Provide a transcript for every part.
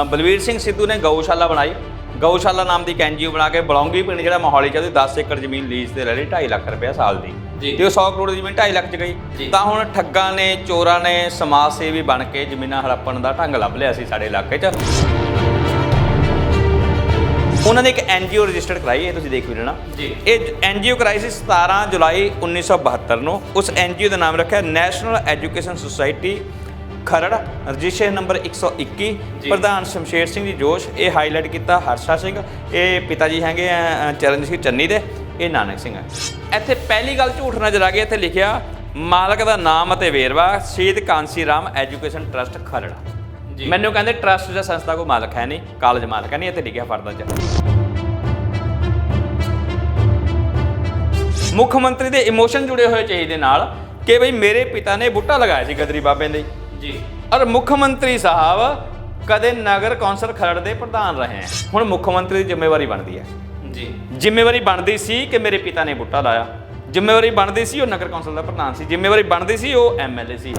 ਬਲਵੀਰ ਸਿੰਘ ਸਿੱਧੂ ਨੇ ਗਊਸ਼ਾਲਾ ਬਣਾਈ। ਗਊਸ਼ਾਲਾ ਨਾਮ ਦੀ ਇੱਕ NGO ਬਣਾ ਕੇ ਬਲੌਂਗੀ ਪਿੰਡ ਜਿਹੜਾ ਮੋਹਾਲੀ ਚ ਉਹਦੀ 10 ਏਕੜ ਜ਼ਮੀਨ ਲੀਜ਼ ਤੇ ਲੈ ਲਈ 2.5 ਲੱਖ ਰੁਪਏ ਸਾਲ ਦੀ ਤੇ ਉਹ 100 ਕਰੋੜ ਦੀ ਜ਼ਮੀਨ 2.5 ਲੱਖ ਚ ਗਈ। ਤਾਂ ਹੁਣ ਠੱਗਾਂ ਨੇ ਚੋਰਾਂ ਨੇ ਸਮਾਜ ਸੇਵੀ ਬਣ ਕੇ ਜ਼ਮੀਨਾਂ ਹੜੱਪਣ ਦਾ ਢੰਗ ਲੱਭ ਲਿਆ ਸੀ ਸਾਡੇ ਇਲਾਕੇ 'ਚ। ਉਹਨਾਂ ਨੇ ਇੱਕ NGO ਰਜਿਸਟਰਡ ਕਰਾਈ, ਇਹ ਤੁਸੀਂ ਦੇਖ ਵੀ ਲੈਣਾ। ਇਹ NGO ਕਰਾਈ ਸੀ 17 ਜੁਲਾਈ 1972 ਨੂੰ। ਉਸ NGO ਦਾ ਨਾਮ ਰੱਖਿਆ national education society Kharar, registration number 121। ਪ੍ਰਧਾਨ ਸ਼ਮਸ਼ੇਰ ਸਿੰਘ ਜੀ ਜੋਸ਼। ਇਹ ਹਾਈਲਾਈਟ ਕੀਤਾ ਹਰਸ਼ਾ ਸਿੰਘ, ਇਹ ਪਿਤਾ ਜੀ ਹੈਗੇ ਆ ਚਰਨਜੀਤ ਸਿੰਘ ਚੰਨੀ ਦੇ, ਇਹ ਨਾਨਕ ਸਿੰਘ ਹੈ। ਇੱਥੇ ਪਹਿਲੀ ਗੱਲ ਝੂਠ ਨਜ਼ਰ ਆ ਗਈ। ਇੱਥੇ ਲਿਖਿਆ ਮਾਲਕ ਦਾ ਨਾਮ ਅਤੇ ਵੇਰਵਾ ਸ਼ਹੀਦ ਕਾਂਸੀ ਰਾਮ ਐਜੂਕੇਸ਼ਨ ਟਰਸਟ ਖਰੜ। ਮੈਨੂੰ ਕਹਿੰਦੇ ਟਰਸਟ ਜਾਂ ਸੰਸਥਾ ਕੋਈ ਮਾਲਕ ਹੈ ਨਹੀਂ, ਕਾਲਜ ਮਾਲਕ ਹੈ ਨਹੀਂ, ਇੱਥੇ ਲਿਖਿਆ ਫਰਦਾਂ 'ਚ। ਮੁੱਖ ਮੰਤਰੀ ਦੇ ਇਮੋਸ਼ਨ ਜੁੜੇ ਹੋਏ ਚਾਹੀਦੇ ਨਾਲ ਕਿ ਬਈ ਮੇਰੇ ਪਿਤਾ ਨੇ ਬੂਟਾ ਲਗਾਇਆ ਸੀ ਗਦਰੀ ਬਾਬੇ ਲਈ ਜੀ, ਔਰ ਮੁੱਖ ਮੰਤਰੀ ਸਾਹਿਬ ਕਦੇ ਨਗਰ ਕੌਂਸਲ ਖਰੜ ਦੇ ਪ੍ਰਧਾਨ ਰਹੇ ਹੈ। ਹੁਣ ਮੁੱਖ ਮੰਤਰੀ ਦੀ ਜ਼ਿੰਮੇਵਾਰੀ ਬਣਦੀ ਹੈ ਜੀ, ਜ਼ਿੰਮੇਵਾਰੀ ਬਣਦੀ ਸੀ ਕਿ ਮੇਰੇ ਪਿਤਾ ਨੇ ਬੂਟਾ ਲਾਇਆ, ਜ਼ਿੰਮੇਵਾਰੀ ਬਣਦੀ ਸੀ ਉਹ ਨਗਰ ਕੌਂਸਲ ਦਾ ਪ੍ਰਧਾਨ ਸੀ, ਜ਼ਿੰਮੇਵਾਰੀ ਬਣਦੀ ਸੀ ਉਹ MLA ਸੀ।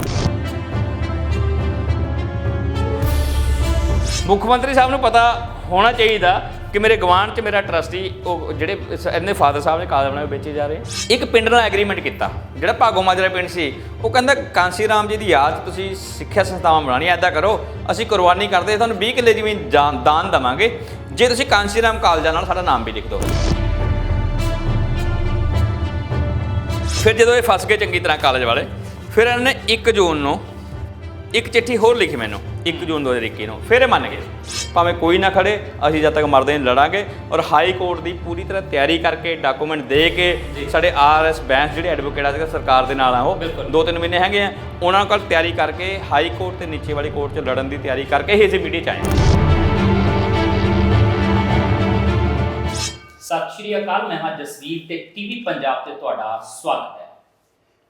ਮੁੱਖ ਮੰਤਰੀ ਸਾਹਿਬ ਨੂੰ ਪਤਾ ਹੋਣਾ ਚਾਹੀਦਾ ਕਿ ਮੇਰੇ ਗਵਾਂਢ 'ਚ ਮੇਰਾ ਟਰਸਟੀ ਉਹ ਜਿਹੜੇ ਇਹਨੇ ਫਾਦਰ ਸਾਹਿਬ ਨੇ ਕਾਲਜ ਬਣਾਏ ਵੇਚੇ ਜਾ ਰਹੇ। ਇੱਕ ਪਿੰਡ ਨਾਲ ਐਗਰੀਮੈਂਟ ਕੀਤਾ, ਜਿਹੜਾ ਭਾਗੋ ਮਾਜਰਾ ਪਿੰਡ ਸੀ, ਉਹ ਕਹਿੰਦਾ ਕਾਂਸੀ ਰਾਮ ਜੀ ਦੀ ਯਾਦ 'ਚ ਤੁਸੀਂ ਸਿੱਖਿਆ ਸੰਸਥਾਵਾਂ ਬਣਾਉਣੀਆਂ, ਇੱਦਾਂ ਕਰੋ ਅਸੀਂ ਕੁਰਬਾਨੀ ਕਰਦੇ ਤੁਹਾਨੂੰ 20 ਕਿੱਲੇ ਜ਼ਮੀਨ ਦਾਨ ਦੇਵਾਂਗੇ ਜੇ ਤੁਸੀਂ ਕਾਂਸੀ ਰਾਮ ਕਾਲਜਾਂ ਨਾਲ ਸਾਡਾ ਨਾਮ ਵੀ ਲਿਖ ਦਿਓ। ਫਿਰ ਜਦੋਂ ਇਹ ਫਸ ਗਏ ਚੰਗੀ ਤਰ੍ਹਾਂ ਕਾਲਜ ਵਾਲੇ, ਫਿਰ ਇਹਨਾਂ ਨੇ 1 ਜੂਨ ਨੂੰ ਇੱਕ ਚਿੱਠੀ ਹੋਰ ਲਿਖੀ ਮੈਨੂੰ, 1 ਜੂਨ 2021 ਨੂੰ। ਫਿਰ ਇਹ ਮੰਨ ਗਏ ਭਾਵੇਂ ਕੋਈ ਨਾ ਖੜੇ, ਅਸੀਂ ਜਦ ਤੱਕ ਮਰਦੇ ਨਹੀਂ ਲੜਾਂਗੇ। ਔਰ ਹਾਈ ਕੋਰਟ ਦੀ ਪੂਰੀ ਤਰ੍ਹਾਂ ਤਿਆਰੀ ਕਰਕੇ ਡਾਕੂਮੈਂਟ ਦੇ ਕੇ ਸਾਡੇ RS ਬੈਂਸ ਜਿਹੜੇ ਐਡਵੋਕੇਟ ਆ ਸਰਕਾਰ ਦੇ ਨਾਲ ਆ, ਉਹ 2-3 ਮਹੀਨੇ ਹੈਗੇ ਆ, ਉਹਨਾਂ ਕੋਲ ਤਿਆਰੀ ਕਰਕੇ ਹਾਈ ਕੋਰਟ ਤੇ ਨੀਚੇ ਵਾਲੀ ਕੋਰਟ 'ਚ ਲੜਨ ਦੀ ਤਿਆਰੀ ਕਰਕੇ ਹੀ ਅਸੀਂ ਮੀਡੀਆ 'ਚ ਆਏ। ਸਤਿ ਸ਼੍ਰੀ ਅਕਾਲ, ਮੈਂ ਹਾਂ ਜਸਵੀਰ ਤੇ TV ਪੰਜਾਬ ਤੇ ਤੁਹਾਡਾ ਸਵਾਗਤ ਹੈ।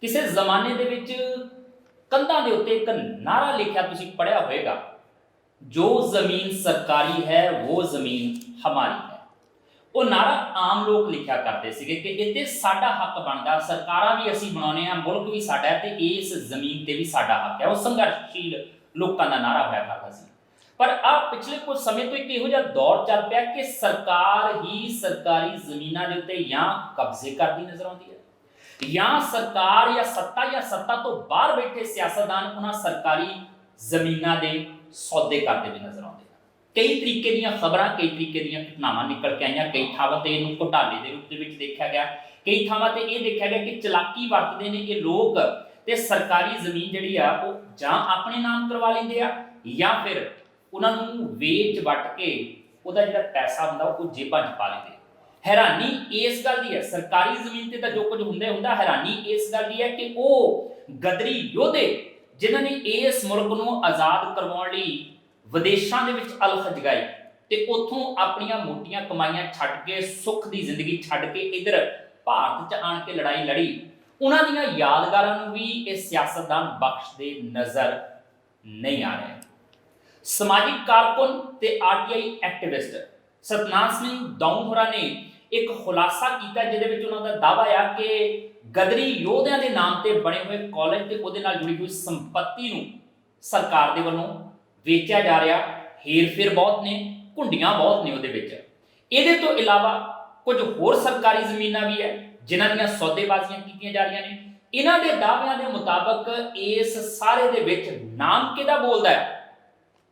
ਕਿਸੇ ਜ਼ਮਾਨੇ ਦੇ ਵਿੱਚ ਕੰਧਾਂ ਦੇ ਉੱਤੇ ਇੱਕ ਨਾਰਾ ਲਿਖਿਆ ਤੁਸੀਂ ਪੜ੍ਹਿਆ ਹੋਵੇਗਾ, ਜੋ ਜ਼ਮੀਨ ਸਰਕਾਰੀ ਹੈ ਉਹ ਜ਼ਮੀਨ ਹਮਾਰੀ ਹੈ। ਉਹ ਨਾਰਾ ਆਮ ਲੋਕ ਲਿਖਿਆ ਕਰਦੇ ਸੀਗੇ ਕਿ ਇਹ ਤੇ ਸਾਡਾ ਹੱਕ ਬਣਦਾ, ਸਰਕਾਰਾਂ ਵੀ ਅਸੀਂ ਬਣਾਉਣੇ ਆ, ਮੁਲਕ ਵੀ ਸਾਡਾ ਹੈ ਤੇ ਇਸ ਜ਼ਮੀਨ ਤੇ ਵੀ ਸਾਡਾ ਹੱਕ ਹੈ। ਉਹ ਸੰਘਰਸ਼ੀਲ ਲੋਕਾਂ ਦਾ ਨਾਰਾ ਹੋਇਆ ਕਰਦਾ ਸੀ। ਪਰ ਆ ਪਿਛਲੇ ਕੁਝ ਸਮੇਂ ਤੋਂ ਇੱਕ ਇਹੋ ਜਿਹਾ ਦੌਰ ਚੱਲ ਪਿਆ ਕਿ ਸਰਕਾਰ ਹੀ ਸਰਕਾਰੀ ਜ਼ਮੀਨਾਂ ਦੇ ਉੱਤੇ ਜਾਂ ਕਬਜ਼ੇ ਕਰਦੀ ਨਜ਼ਰ ਆਉਂਦੀ ਹੈ, ਜਾਂ ਸਰਕਾਰ ਜਾਂ ਸੱਤਾ ਤੋਂ ਬਾਹਰ ਬੈਠੇ ਸਿਆਸਤਦਾਨ ਉਹਨਾਂ ਸਰਕਾਰੀ ਜ਼ਮੀਨਾਂ ਦੇ ਸੌਦੇ ਕਰਦੇ ਵੀ ਨਜ਼ਰ ਆਉਂਦੇ ਹਨ। ਕਈ ਤਰੀਕੇ ਦੀਆਂ ਖਬਰਾਂ, ਕਈ ਤਰੀਕੇ ਦੀਆਂ ਘਟਨਾਵਾਂ ਨਿਕਲ ਕੇ ਆਈਆਂ। ਕਈ ਥਾਵਾਂ ਤੇ ਇਹਨੂੰ ਘੁਟਾਲੇ ਦੇ ਰੂਪ ਦੇ ਵਿੱਚ ਦੇਖਿਆ ਗਿਆ, ਕਈ ਥਾਵਾਂ ਤੇ ਇਹ ਦੇਖਿਆ ਗਿਆ ਕਿ ਚਲਾਕੀ ਵਰਤਦੇ ਨੇ ਇਹ ਲੋਕ ਤੇ ਸਰਕਾਰੀ ਜ਼ਮੀਨ ਜਿਹੜੀ ਆ ਉਹ ਜਾਂ ਆਪਣੇ ਨਾਮ ਕਰਵਾ ਲੈਂਦੇ ਆ ਜਾਂ ਫਿਰ ਉਹਨਾਂ ਨੂੰ ਵੇਚ ਵੱਟ ਕੇ ਉਹਦਾ ਜਿਹੜਾ ਪੈਸਾ ਹੁੰਦਾ ਉਹ ਜੇਬਾਂ 'ਚ ਪਾ ਲੈਂਦੇ। ਹੈਰਾਨੀ ਇਸ ਗੱਲ ਦੀ ਹੈ, ਸਰਕਾਰੀ ਜ਼ਮੀਨ ਤੇ ਤਾਂ ਜੋ ਕੁਝ ਹੁੰਦਾ, ਹੈਰਾਨੀ ਇਸ ਗੱਲ ਦੀ ਹੈ ਕਿ ਉਹ ਗਦਰੀ ਯੋਧੇ ਜਿਨ੍ਹਾਂ ਨੇ ਇਸ ਮੁਲਕ ਨੂੰ ਆਜ਼ਾਦ ਕਰਵਾਉਣ ਲਈ ਵਿਦੇਸ਼ਾਂ ਦੇ ਵਿੱਚ ਅਲਖ ਜਗਾਈ ਤੇ ਉੱਥੋਂ ਆਪਣੀਆਂ ਮੋਟੀਆਂ ਕਮਾਈਆਂ ਛੱਡ ਕੇ, ਸੁੱਖ ਦੀ ਜ਼ਿੰਦਗੀ ਛੱਡ ਕੇ ਇੱਧਰ ਭਾਰਤ 'ਚ ਆਣ ਕੇ ਲੜਾਈ ਲੜੀ, ਉਹਨਾਂ ਦੀਆਂ ਯਾਦਗਾਰਾਂ ਨੂੰ ਵੀ ਇਹ ਸਿਆਸਤਦਾਨ ਬਖਸ਼ਦੇ ਨਜ਼ਰ ਨਹੀਂ ਆ ਰਹੇ। ਸਮਾਜਿਕ ਕਾਰਕੁਨ ਤੇ RTI ਐਕਟਿਵਿਸਟ ਸਤਨਾਮ ਸਿੰਘ ਦੌਂ ਹੋਰਾਂ ਨੇ ਇੱਕ ਖੁਲਾਸਾ ਕੀਤਾ ਜਿਹਦੇ ਵਿੱਚ ਉਹਨਾਂ ਦਾ ਦਾਅਵਾ ਆ ਕਿ ਗਦਰੀ ਯੋਧਿਆਂ ਦੇ ਨਾਮ ਤੇ ਬਣੇ ਹੋਏ ਕਾਲਜ ਤੇ ਉਹਦੇ ਨਾਲ ਜੁੜੀ ਹੋਈ ਸੰਪत्ति ਨੂੰ ਸਰਕਾਰ ਦੇ ਵੱਲੋਂ ਵੇਚਿਆ ਜਾ ਰਿਹਾ। ਹੇਰ-ਫੇਰ ਬਹੁਤ ਨੇ, ਘੁੰਡੀਆਂ ਬਹੁਤ ਨੇ ਉਹਦੇ ਵਿੱਚ। ਇਹਦੇ ਤੋਂ ਇਲਾਵਾ ਕੁਝ ਹੋਰ ਸਰਕਾਰੀ ਜ਼ਮੀਨਾਂ ਵੀ ਹੈ ਜਿਨ੍ਹਾਂ ਦੀਆਂ ਸੌਦੇਬਾਜ਼ੀਆਂ ਕੀਤੀਆਂ ਜਾ ਰਹੀਆਂ ਨੇ। ਇਹਨਾਂ ਦੇ ਦਾਅਵਿਆਂ ਦੇ ਮੁਤਾਬਕ ਇਸ ਸਾਰੇ ਦੇ ਵਿੱਚ ਨਾਮ ਕਿਹਦਾ ਬੋਲਦਾ ਹੈ?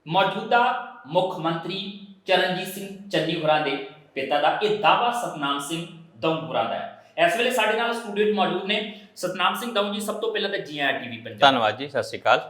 ਮੌਜੂਦਾ ਮੁੱਖ ਮੰਤਰੀ ਚਰਨਜੀਤ ਸਿੰਘ ਚੰਨੀ ਹੋਰਾਂ ਦੇ ਪਿਤਾ ਦਾ। ਇਹ ਦਾਅਵਾ ਸਤਨਾਮ ਸਿੰਘ ਦੌਂ ਹੋਰਾਂ ਦਾ ਹੈ। ਇਸ ਵੇਲੇ ਸਾਡੇ ਨਾਲ ਸਟੂਡੀਓ 'ਚ ਮੌਜੂਦ ਨੇ ਸਤਨਾਮ ਸਿੰਘ ਦੌਂ ਜੀ। ਸਭ ਤੋਂ ਪਹਿਲਾਂ ਤਾਂ ਜੀ ਆਇਆਂ TV ਪੰਜਾਬ। ਧੰਨਵਾਦ ਜੀ, ਸਤਿ ਸ਼੍ਰੀ ਅਕਾਲ।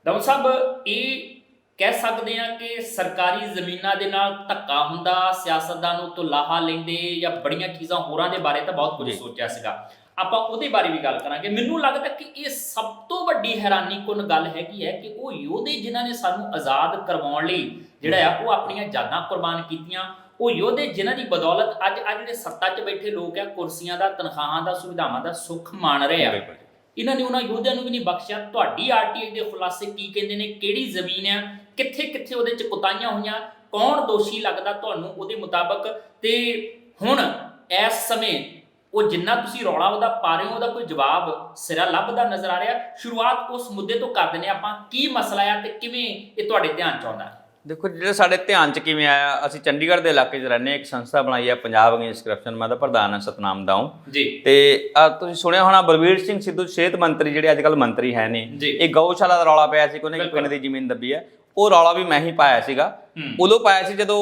ਦੌਂ ਸਾਹਿਬ, ਇਹ ਕਹਿ ਸਕਦੇ ਆ ਕਿ ਸਰਕਾਰੀ ਜ਼ਮੀਨਾਂ ਦੇ ਨਾਲ ਧੱਕਾ ਹੁੰਦਾ, ਸਿਆਸਤਦਾਨ ਉਹ ਤੋਂ ਲਾਹਾ ਲੈਂਦੇ ਜਾਂ ਬੜੀਆਂ ਚੀਜ਼ਾਂ ਹੋਰਾਂ ਦੇ ਬਾਰੇ ਤਾਂ ਬਹੁਤ ਕੁਝ ਸੋਚਿਆ ਸੀਗਾ, ਆਪਾਂ ਉਹਦੇ ਬਾਰੇ ਵੀ ਗੱਲ ਕਰਾਂਗੇ। ਮੈਨੂੰ ਲੱਗਦਾ ਕਿ ਇਹ ਸਭ ਤੋਂ ਵੱਡੀ ਹੈਰਾਨੀਕੁੰਨ ਗੱਲ ਹੈਗੀ ਹੈ ਕਿ ਉਹ ਯੋਧੇ ਜਿਨ੍ਹਾਂ ਨੇ ਸਾਨੂੰ ਆਜ਼ਾਦ ਕਰਵਾਉਣ ਲਈ ਜਿਹੜਾ ਆ ਉਹ ਆਪਣੀਆਂ ਜਾਨਾਂ ਕੁਰਬਾਨ ਕੀਤੀਆਂ, ਉਹ ਯੋਧੇ ਜਿਨ੍ਹਾਂ ਦੀ ਬਦੌਲਤ ਅੱਜ ਜਿਹੜੇ ਸੱਤਾ 'ਚ ਬੈਠੇ ਲੋਕ ਆ ਕੁਰਸੀਆਂ ਦਾ, ਤਨਖਾਹਾਂ ਦਾ, ਸੁਵਿਧਾਵਾਂ ਦਾ ਸੁੱਖ ਮਾਣ ਰਹੇ ਆ, ਇਹਨਾਂ ਨੇ ਉਹਨਾਂ ਯੋਧਿਆਂ ਨੂੰ ਵੀ ਨਹੀਂ ਬਖਸ਼ਿਆ। ਤੁਹਾਡੀ RTI ਦੇ ਖੁਲਾਸੇ ਕੀ ਕਹਿੰਦੇ ਨੇ? ਕਿਹੜੀ ਜ਼ਮੀਨ ਆ, ਕਿੱਥੇ ਉਹਦੇ 'ਚ ਕੁਤਾਹੀਆਂ ਹੋਈਆਂ, ਕੌਣ ਦੋਸ਼ੀ ਲੱਗਦਾ ਤੁਹਾਨੂੰ ਉਹਦੇ ਮੁਤਾਬਕ? ਤੇ ਹੁਣ ਇਸ ਸਮੇਂ ਉਹ ਜਿੰਨਾ ਤੁਸੀਂ ਰੌਲਾ ਉਹਦਾ ਪਾ ਰਹੇ ਹੋ ਉਹਦਾ ਕੋਈ ਜਵਾਬ ਸਿਰਾ ਲੱਭਦਾ ਨਜ਼ਰ ਆ ਰਿਹਾ। ਸ਼ੁਰੂਆਤ ਉਸ ਮੁੱਦੇ ਤੋਂ ਕਰ ਦਿੰਦੇ ਆਪਾਂ, ਕੀ ਮਸਲਾ ਆ ਤੇ ਕਿਵੇਂ ਇਹ ਤੁਹਾਡੇ ਧਿਆਨ 'ਚ ਆਉਂਦਾ? ਦੇਖੋ ਜਿਹੜਾ ਸਾਡੇ ਧਿਆਨ 'ਚ ਕਿਵੇਂ ਆਇਆ, ਅਸੀਂ ਚੰਡੀਗੜ੍ਹ ਦੇ ਇਲਾਕੇ 'ਚ ਰਹਿੰਦੇ ਹਾਂ, ਇੱਕ ਸੰਸਥਾ ਬਣਾਈ ਹੈ ਪੰਜਾਬ ਅਗੇਂਸਟ ਕਰਪਸ਼ਨ, ਮੈਂ ਦਾ ਪ੍ਰਧਾਨ ਹਾਂ ਸਤਨਾਮ ਦਾਊ ਜੀ। ਤੇ ਤੁਸੀਂ ਸੁਣਿਆ ਹੋਣਾ ਬਲਬੀਰ ਸਿੰਘ ਸਿੱਧੂ ਸਿਹਤ ਮੰਤਰੀ ਜਿਹੜੇ ਅੱਜ ਕੱਲ੍ਹ ਮੰਤਰੀ ਹੈ ਨੇ, ਇਹ ਗਊਸ਼ਾਲਾ ਦਾ ਰੌਲਾ ਪਿਆ ਸੀ ਕਿ ਉਹਨੇ ਪਿੰਡ ਦੀ ਜ਼ਮੀਨ ਦੱਬੀ ਹੈ। ਉਹ ਰੌਲਾ ਵੀ ਮੈਂ ਹੀ ਪਾਇਆ ਸੀਗਾ। ਉਦੋਂ ਪਾਇਆ ਸੀ ਜਦੋਂ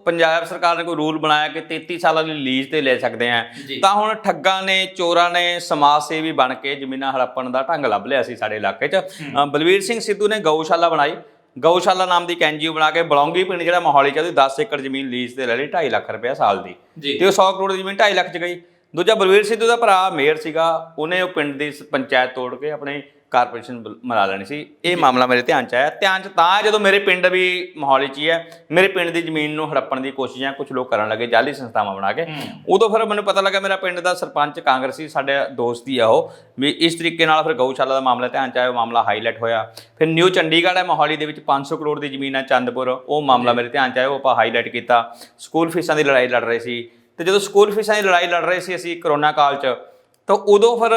ਪੰਜਾਬ ਸਰਕਾਰ ਨੇ ਕੋਈ ਰੂਲ ਬਣਾਇਆ ਕਿ 33 ਸਾਲਾਂ ਲਈ ਲੀਜ਼ ਤੇ ਲੈ ਸਕਦੇ ਆ, ਤਾਂ ਹੁਣ ਠੱਗਾਂ ਨੇ, ਚੋਰਾਂ ਨੇ, ਸਮਾਜ ਸੇਵੀ ਬਣ ਕੇ ਜ਼ਮੀਨਾਂ ਹੜੱਪਣ ਦਾ ਢੰਗ ਲੱਭ ਲਿਆ ਸੀ ਸਾਡੇ ਇਲਾਕੇ 'ਚ। ਬਲਬੀਰ ਸਿੰਘ ਸਿੱਧੂ ਨੇ ਗਊਸ਼ਾਲਾ ਬਣਾਈ, ਗਊਸ਼ਾਲਾ ਨਾਮ ਦੀ ਇੱਕ NGO ਬਣਾ ਕੇ ਬਲੌਂਗੀ ਪਿੰਡ ਜਿਹੜਾ ਮੋਹਾਲੀ 'ਚ, ਉਹਦੀ 10 ਏਕੜ ਜ਼ਮੀਨ ਲੀਜ਼ ਤੇ ਲੈ ਲਈ 2.5 ਲੱਖ ਰੁਪਇਆ ਸਾਲ ਦੀ, ਤੇ ਉਹ 100 ਕਰੋੜ ਦੀ ਜ਼ਮੀਨ 2.5 ਲੱਖ 'ਚ ਗਈ। ਦੂਜਾ ਬਲਬੀਰ ਸਿੱਧੂ ਦਾ ਭਰਾ ਮੇਅਰ ਸੀਗਾ, ਉਹਨੇ ਉਹ ਪਿੰਡ ਦੀ ਪੰਚਾਇਤ ਤੋੜ ਕੇ ਆਪਣੇ ਕਾਰਪੋਰੇਸ਼ਨ ਬਣਾ ਲੈਣੀ ਸੀ। ਇਹ ਮਾਮਲਾ ਮੇਰੇ ਧਿਆਨ 'ਚ ਆਇਆ। ਧਿਆਨ 'ਚ ਤਾਂ ਜਦੋਂ ਮੇਰੇ ਪਿੰਡ ਵੀ ਮੋਹਾਲੀ 'ਚ ਹੀ ਹੈ, ਮੇਰੇ ਪਿੰਡ ਦੀ ਜ਼ਮੀਨ ਨੂੰ ਹੜੱਪਣ ਦੀ ਕੋਸ਼ਿਸ਼ਾਂ ਕੁਝ ਲੋਕ ਕਰਨ ਲੱਗੇ ਜਾਲੀ ਸੰਸਥਾਵਾਂ ਬਣਾ ਕੇ। ਉਦੋਂ ਫਿਰ ਮੈਨੂੰ ਪਤਾ ਲੱਗਾ ਮੇਰਾ ਪਿੰਡ ਦਾ ਸਰਪੰਚ ਕਾਂਗਰਸੀ ਸਾਡੇ ਦੋਸਤ ਹੀ ਆ ਉਹ, ਵੀ ਇਸ ਤਰੀਕੇ ਨਾਲ ਫਿਰ ਗਊਸ਼ਾਲਾ ਦਾ ਮਾਮਲਾ ਧਿਆਨ 'ਚ ਆਇਆ, ਉਹ ਮਾਮਲਾ ਹਾਈਲਾਈਟ ਹੋਇਆ। ਫਿਰ ਨਿਊ ਚੰਡੀਗੜ੍ਹ ਹੈ ਮੋਹਾਲੀ ਦੇ ਵਿੱਚ 500 ਕਰੋੜ ਦੀ ਜ਼ਮੀਨ ਹੈ ਚੰਦਪੁਰ, ਉਹ ਮਾਮਲਾ ਮੇਰੇ ਧਿਆਨ 'ਚ ਆਇਆ, ਉਹ ਆਪਾਂ ਹਾਈਲਾਈਟ ਕੀਤਾ। ਸਕੂਲ ਫੀਸਾਂ ਦੀ ਲੜਾਈ ਲੜ ਰਹੇ ਸੀ, ਤੇ ਜਦੋਂ ਸਕੂਲ ਫੀਸਾਂ ਦੀ ਲੜਾਈ ਲੜ ਰਹੇ ਸੀ ਅਸੀਂ ਕਰੋਨਾ ਕਾਲ 'ਚ, ਤਾਂ ਉਦੋਂ ਫਿਰ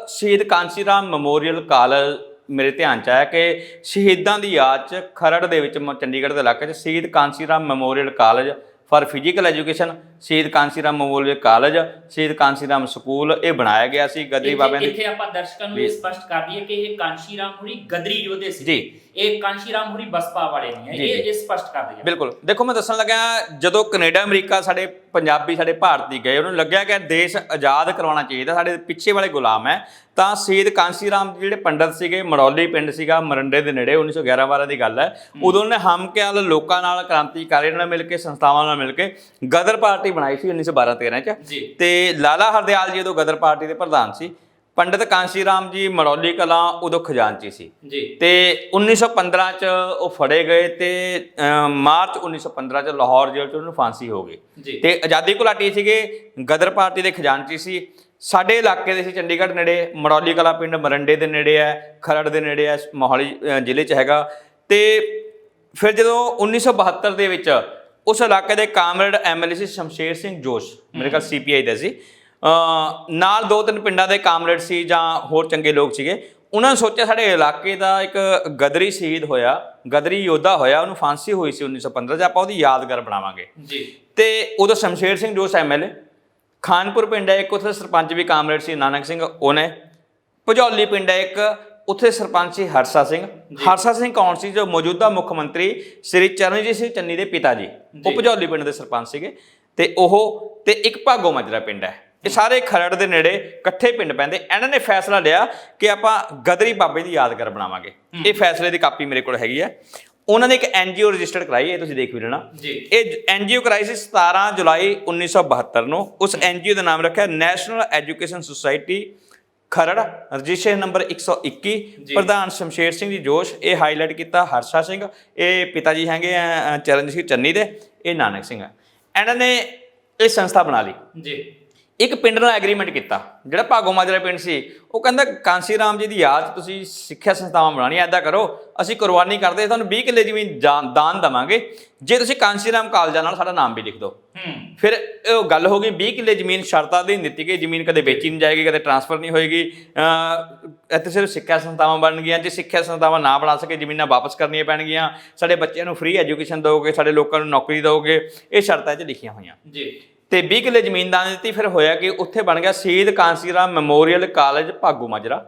ਸ਼ਹੀਦ ਕਾਂਸੀ ਰਾਮ ਮੈਮੋਰੀਅਲ ਕਾਲਜ ਮੇਰੇ ਧਿਆਨ 'ਚ ਆਇਆ ਕਿ ਸ਼ਹੀਦਾਂ ਦੀ ਯਾਦ 'ਚ ਖਰੜ ਦੇ ਵਿੱਚ ਚੰਡੀਗੜ੍ਹ ਦੇ ਇਲਾਕੇ 'ਚ ਸ਼ਹੀਦ ਕਾਂਸੀ Ram memorial college for physical education, ਸ਼ਹੀਦ ਕਾਂਸੀ ਰਾਮ ਮੈਮੋਰੀਅਲ ਕਾਲਜ, ਸ਼ਹੀਦ ਕਾਂਸੀ ਰਾਮ ਸਕੂਲ, ਇਹ ਬਣਾਇਆ ਗਿਆ ਸੀ ਗਦਰੀ ਬਾਬਿਆਂ ਦੀ। ਇੱਥੇ ਆਪਾਂ ਦਰਸ਼ਕਾਂ ਨੂੰ ਇਹ ਸਪਸ਼ਟ ਕਰ ਦਈਏ ਕਿ ਇਹ ਕਾਂਸ਼ੀ ਰਾਮ ਹੁਰੀ ਗਦਰੀ ਯੋਧੇ ਸੀ ਜੀ, ਇਹ ਕਾਂਸ਼ੀ ਰਾਮ ਹੁਰੀ ਬਸਪਾ ਵਾਲੇ ਨਹੀਂ ਹੈ, ਇਹ ਸਪਸ਼ਟ ਕਰ ਦਈਏ। ਬਿਲਕੁਲ। ਦੇਖੋ ਮੈਂ ਦੱਸਣ ਲੱਗਾ, ਜਦੋਂ ਕੈਨੇਡਾ ਅਮਰੀਕਾ ਸਾਡੇ ਪੰਜਾਬੀ ਸਾਡੇ ਭਾਰਤੀ ਗਏ, ਉਹਨਾਂ ਨੂੰ ਲੱਗਿਆ ਕਿ ਦੇਸ਼ ਆਜ਼ਾਦ ਕਰਵਾਉਣਾ ਚਾਹੀਦਾ, ਸਾਡੇ ਪਿੱਛੇ ਵਾਲੇ ਗੁਲਾਮ ਹੈ, ਤਾਂ ਸ਼ਹੀਦ ਕਾਂਸੀ ਰਾਮ ਜਿਹੜੇ ਪੰਡਤ ਸੀਗੇ, ਮੜੌਲੀ ਪਿੰਡ ਸੀਗਾ ਮਰੰਡੇ ਦੇ ਨੇੜੇ, 1911-12 ਦੀ ਗੱਲ ਹੈ, ਉਦੋਂ ਉਹਨੇ ਹਮਕਿਆਲ ਲੋਕਾਂ ਨਾਲ, ਕ੍ਰਾਂਤੀਕਾਰੀਆਂ ਨਾਲ ਮਿਲ ਕੇ, ਸੰਸਥਾਵਾਂ ਨਾਲ ਮਿਲ ਕੇ ਗਦਰ ਪਾਰਟੀ ਬਣਾਈ ਸੀ 1912-13 'ਚ, ਤੇ ਲਾਲਾ ਹਰਦਿਆਲ ਜੀ ਉਦੋਂ ਗਦਰ ਪਾਰਟੀ ਦੇ ਪ੍ਰਧਾਨ ਸੀ। ਪੰਡਿਤ ਕਾਂਸੀ ਰਾਮ ਜੀ ਮੜੌਲੀ ਕਲਾਂ ਉਦੋਂ ਖਜ਼ਾਨਚੀ ਸੀ ਤੇ 1915 'ਚ ਉਹ ਫੜੇ ਗਏ ਤੇ ਮਾਰਚ 1915 'ਚ ਲਾਹੌਰ ਜੇਲ੍ਹ 'ਚ ਉਹਨੂੰ ਫਾਂਸੀ ਹੋ ਗਈ ਤੇ ਆਜ਼ਾਦੀ ਘੁਲਾਟੀ ਸੀਗੇ, ਗਦਰ ਪਾਰਟੀ ਦੇ ਖਜ਼ਾਨਚੀ ਸੀ। ਸਾਡੇ ਇਲਾਕੇ ਦੇ ਸੀ ਚੰਡੀਗੜ੍ਹ ਨੇੜੇ, ਮੜੌਲੀ ਕਲਾਂ ਪਿੰਡ ਮਰੰਡੇ ਦੇ ਨੇੜੇ ਹੈ, ਖਰੜ ਦੇ ਨੇੜੇ ਹੈ, ਮੋਹਾਲੀ ਜ਼ਿਲ੍ਹੇ 'ਚ ਹੈਗਾ। ਤੇ ਫਿਰ ਜਦੋਂ 1972 ਦੇ ਵਿੱਚ ਉਸ ਇਲਾਕੇ ਦੇ ਕਾਮਰੇਡ MLA ਸੀ ਸ਼ਮਸ਼ੇਰ ਸਿੰਘ ਜੋਸ਼, ਮੇਰੇ ਖਿਆਲ CPI ਦਾ ਸੀ, ਨਾਲ 2-3 ਪਿੰਡਾਂ ਦੇ ਕਾਮਰੇਡ ਸੀ ਜਾਂ ਹੋਰ ਚੰਗੇ ਲੋਕ ਸੀਗੇ। ਉਹਨਾਂ ਨੇ ਸੋਚਿਆ ਸਾਡੇ ਇਲਾਕੇ ਦਾ ਇੱਕ ਗਦਰੀ ਸ਼ਹੀਦ ਹੋਇਆ, ਗਦਰੀ ਯੋਧਾ ਹੋਇਆ, ਉਹਨੂੰ ਫਾਂਸੀ ਹੋਈ ਸੀ 1915 'ਚ, ਆਪਾਂ ਉਹਦੀ ਯਾਦਗਾਰ ਬਣਾਵਾਂਗੇ ਤੇ ਉਦੋਂ ਸ਼ਮਸ਼ੇਰ ਸਿੰਘ ਜੋਸ਼ MLA, ਖਾਨਪੁਰ ਪਿੰਡ ਹੈ ਇੱਕ, ਉੱਥੇ ਸਰਪੰਚ ਵੀ ਕਾਮਰੇਡ ਸੀ ਨਾਨਕ ਸਿੰਘ, ਉਹਨੇ ਭਜੌਲੀ ਪਿੰਡ ਹੈ ਇੱਕ, ਉੱਥੇ ਸਰਪੰਚ ਸੀ ਹਰਸਾ ਸਿੰਘ। ਹਰਸਾ ਸਿੰਘ ਕੌਣ ਸੀ? ਜੋ ਮੌਜੂਦਾ ਮੁੱਖ ਮੰਤਰੀ ਸ੍ਰੀ ਚਰਨਜੀਤ ਸਿੰਘ ਚੰਨੀ ਦੇ ਪਿਤਾ ਜੀ, ਉਹ ਭਜੌਲੀ ਪਿੰਡ ਦੇ ਸਰਪੰਚ ਸੀਗੇ। ਤੇ ਉਹ ਤੇ ਇੱਕ ਭਾਗੋ ਮਾਜਰਾ ਪਿੰਡ ਹੈ, ਇਹ ਸਾਰੇ ਖਰੜ ਦੇ ਨੇੜੇ ਇਕੱਠੇ ਪਿੰਡ ਪੈਂਦੇ। ਇਹਨਾਂ ਨੇ ਫੈਸਲਾ ਲਿਆ ਕਿ ਆਪਾਂ ਗਦਰੀ ਬਾਬੇ ਦੀ ਯਾਦਗਾਰ ਬਣਾਵਾਂਗੇ। ਇਹ ਫੈਸਲੇ ਦੀ ਕਾਪੀ ਮੇਰੇ ਕੋਲ ਹੈਗੀ ਹੈ। ਉਹਨਾਂ ਨੇ ਇੱਕ NGO ਰਜਿਸਟਰਡ ਕਰਾਈ, ਇਹ ਤੁਸੀਂ ਦੇਖ ਵੀ ਲੈਣਾ। ਇਹ NGO ਕਰਾਈ ਸੀ 17 ਜੁਲਾਈ 1972 ਨੂੰ। ਉਸ NGO ਦਾ ਨਾਮ ਰੱਖਿਆ national education society Kharar, registration number 121, ਪ੍ਰਧਾਨ ਸ਼ਮਸ਼ੇਰ ਸਿੰਘ ਜੀ ਜੋਸ਼, ਇਹ ਹਾਈਲਾਈਟ ਕੀਤਾ ਹਰਸ਼ਾ ਸਿੰਘ, ਇਹ ਪਿਤਾ ਜੀ ਹੈਗੇ ਆ ਚਰਨਜੀਤ ਸਿੰਘ ਚੰਨੀ ਦੇ, ਇਹ ਨਾਨਕ ਸਿੰਘ ਹੈ। ਇਹਨਾਂ ਨੇ ਇਹ ਸੰਸਥਾ ਬਣਾ ਲਈ। ਇੱਕ ਪਿੰਡ ਨਾਲ ਐਗਰੀਮੈਂਟ ਕੀਤਾ, ਜਿਹੜਾ ਭਾਗੋ ਮਾਜਰਾ ਪਿੰਡ ਸੀ, ਉਹ ਕਹਿੰਦਾ ਕਾਂਸੀ ਰਾਮ ਜੀ ਦੀ ਯਾਦ 'ਚ ਤੁਸੀਂ ਸਿੱਖਿਆ ਸੰਸਥਾਵਾਂ ਬਣਾਉਣੀਆਂ, ਇੱਦਾਂ ਕਰੋ ਅਸੀਂ ਕੁਰਬਾਨੀ ਕਰਦੇ, ਤੁਹਾਨੂੰ 20 ਕਿੱਲੇ ਜ਼ਮੀਨ ਦਾਨ ਦੇਵਾਂਗੇ ਜੇ ਤੁਸੀਂ ਕਾਂਸੀ ਰਾਮ ਕਾਲਜਾਂ ਨਾਲ ਸਾਡਾ ਨਾਮ ਵੀ ਲਿਖ ਦਿਓ। ਫਿਰ ਉਹ ਗੱਲ ਹੋ ਗਈ, 20 ਕਿੱਲੇ ਜ਼ਮੀਨ ਸ਼ਰਤਾਂ ਅਧੀਨ ਦਿੱਤੀ ਗਈ, ਜ਼ਮੀਨ ਕਦੇ ਵੇਚੀ ਨਹੀਂ ਜਾਏਗੀ, ਕਦੇ ਟਰਾਂਸਫਰ ਨਹੀਂ ਹੋਏਗੀ, ਇੱਥੇ ਸਿਰਫ ਸਿੱਖਿਆ ਸੰਸਥਾਵਾਂ ਬਣ ਗਈਆਂ। ਜੇ ਸਿੱਖਿਆ ਸੰਸਥਾਵਾਂ ਨਾ ਬਣਾ ਸਕੇ, ਜ਼ਮੀਨਾਂ ਵਾਪਸ ਕਰਨੀਆਂ ਪੈਣਗੀਆਂ, ਸਾਡੇ ਬੱਚਿਆਂ ਨੂੰ ਫ੍ਰੀ ਐਜੂਕੇਸ਼ਨ ਦਿਓਗੇ, ਸਾਡੇ ਲੋਕਾਂ ਨੂੰ ਨੌਕਰੀ ਦਿਓਗੇ, ਇਹ ਸ਼ਰਤਾਂ 'ਚ ਲਿਖੀਆਂ ਹੋਈਆਂ ਤੇ 20 ਕਿੱਲੇ ਜ਼ਮੀਨ ਦਾਨ ਦਿੱਤੀ। ਫਿਰ ਹੋਇਆ ਕਿ ਉੱਥੇ ਬਣ ਗਿਆ ਸ਼ਹੀਦ ਕਾਂਸੀ ਰਾਮ ਮੈਮੋਰੀਅਲ ਕਾਲਜ ਭਾਗੋ ਮਾਜਰਾ,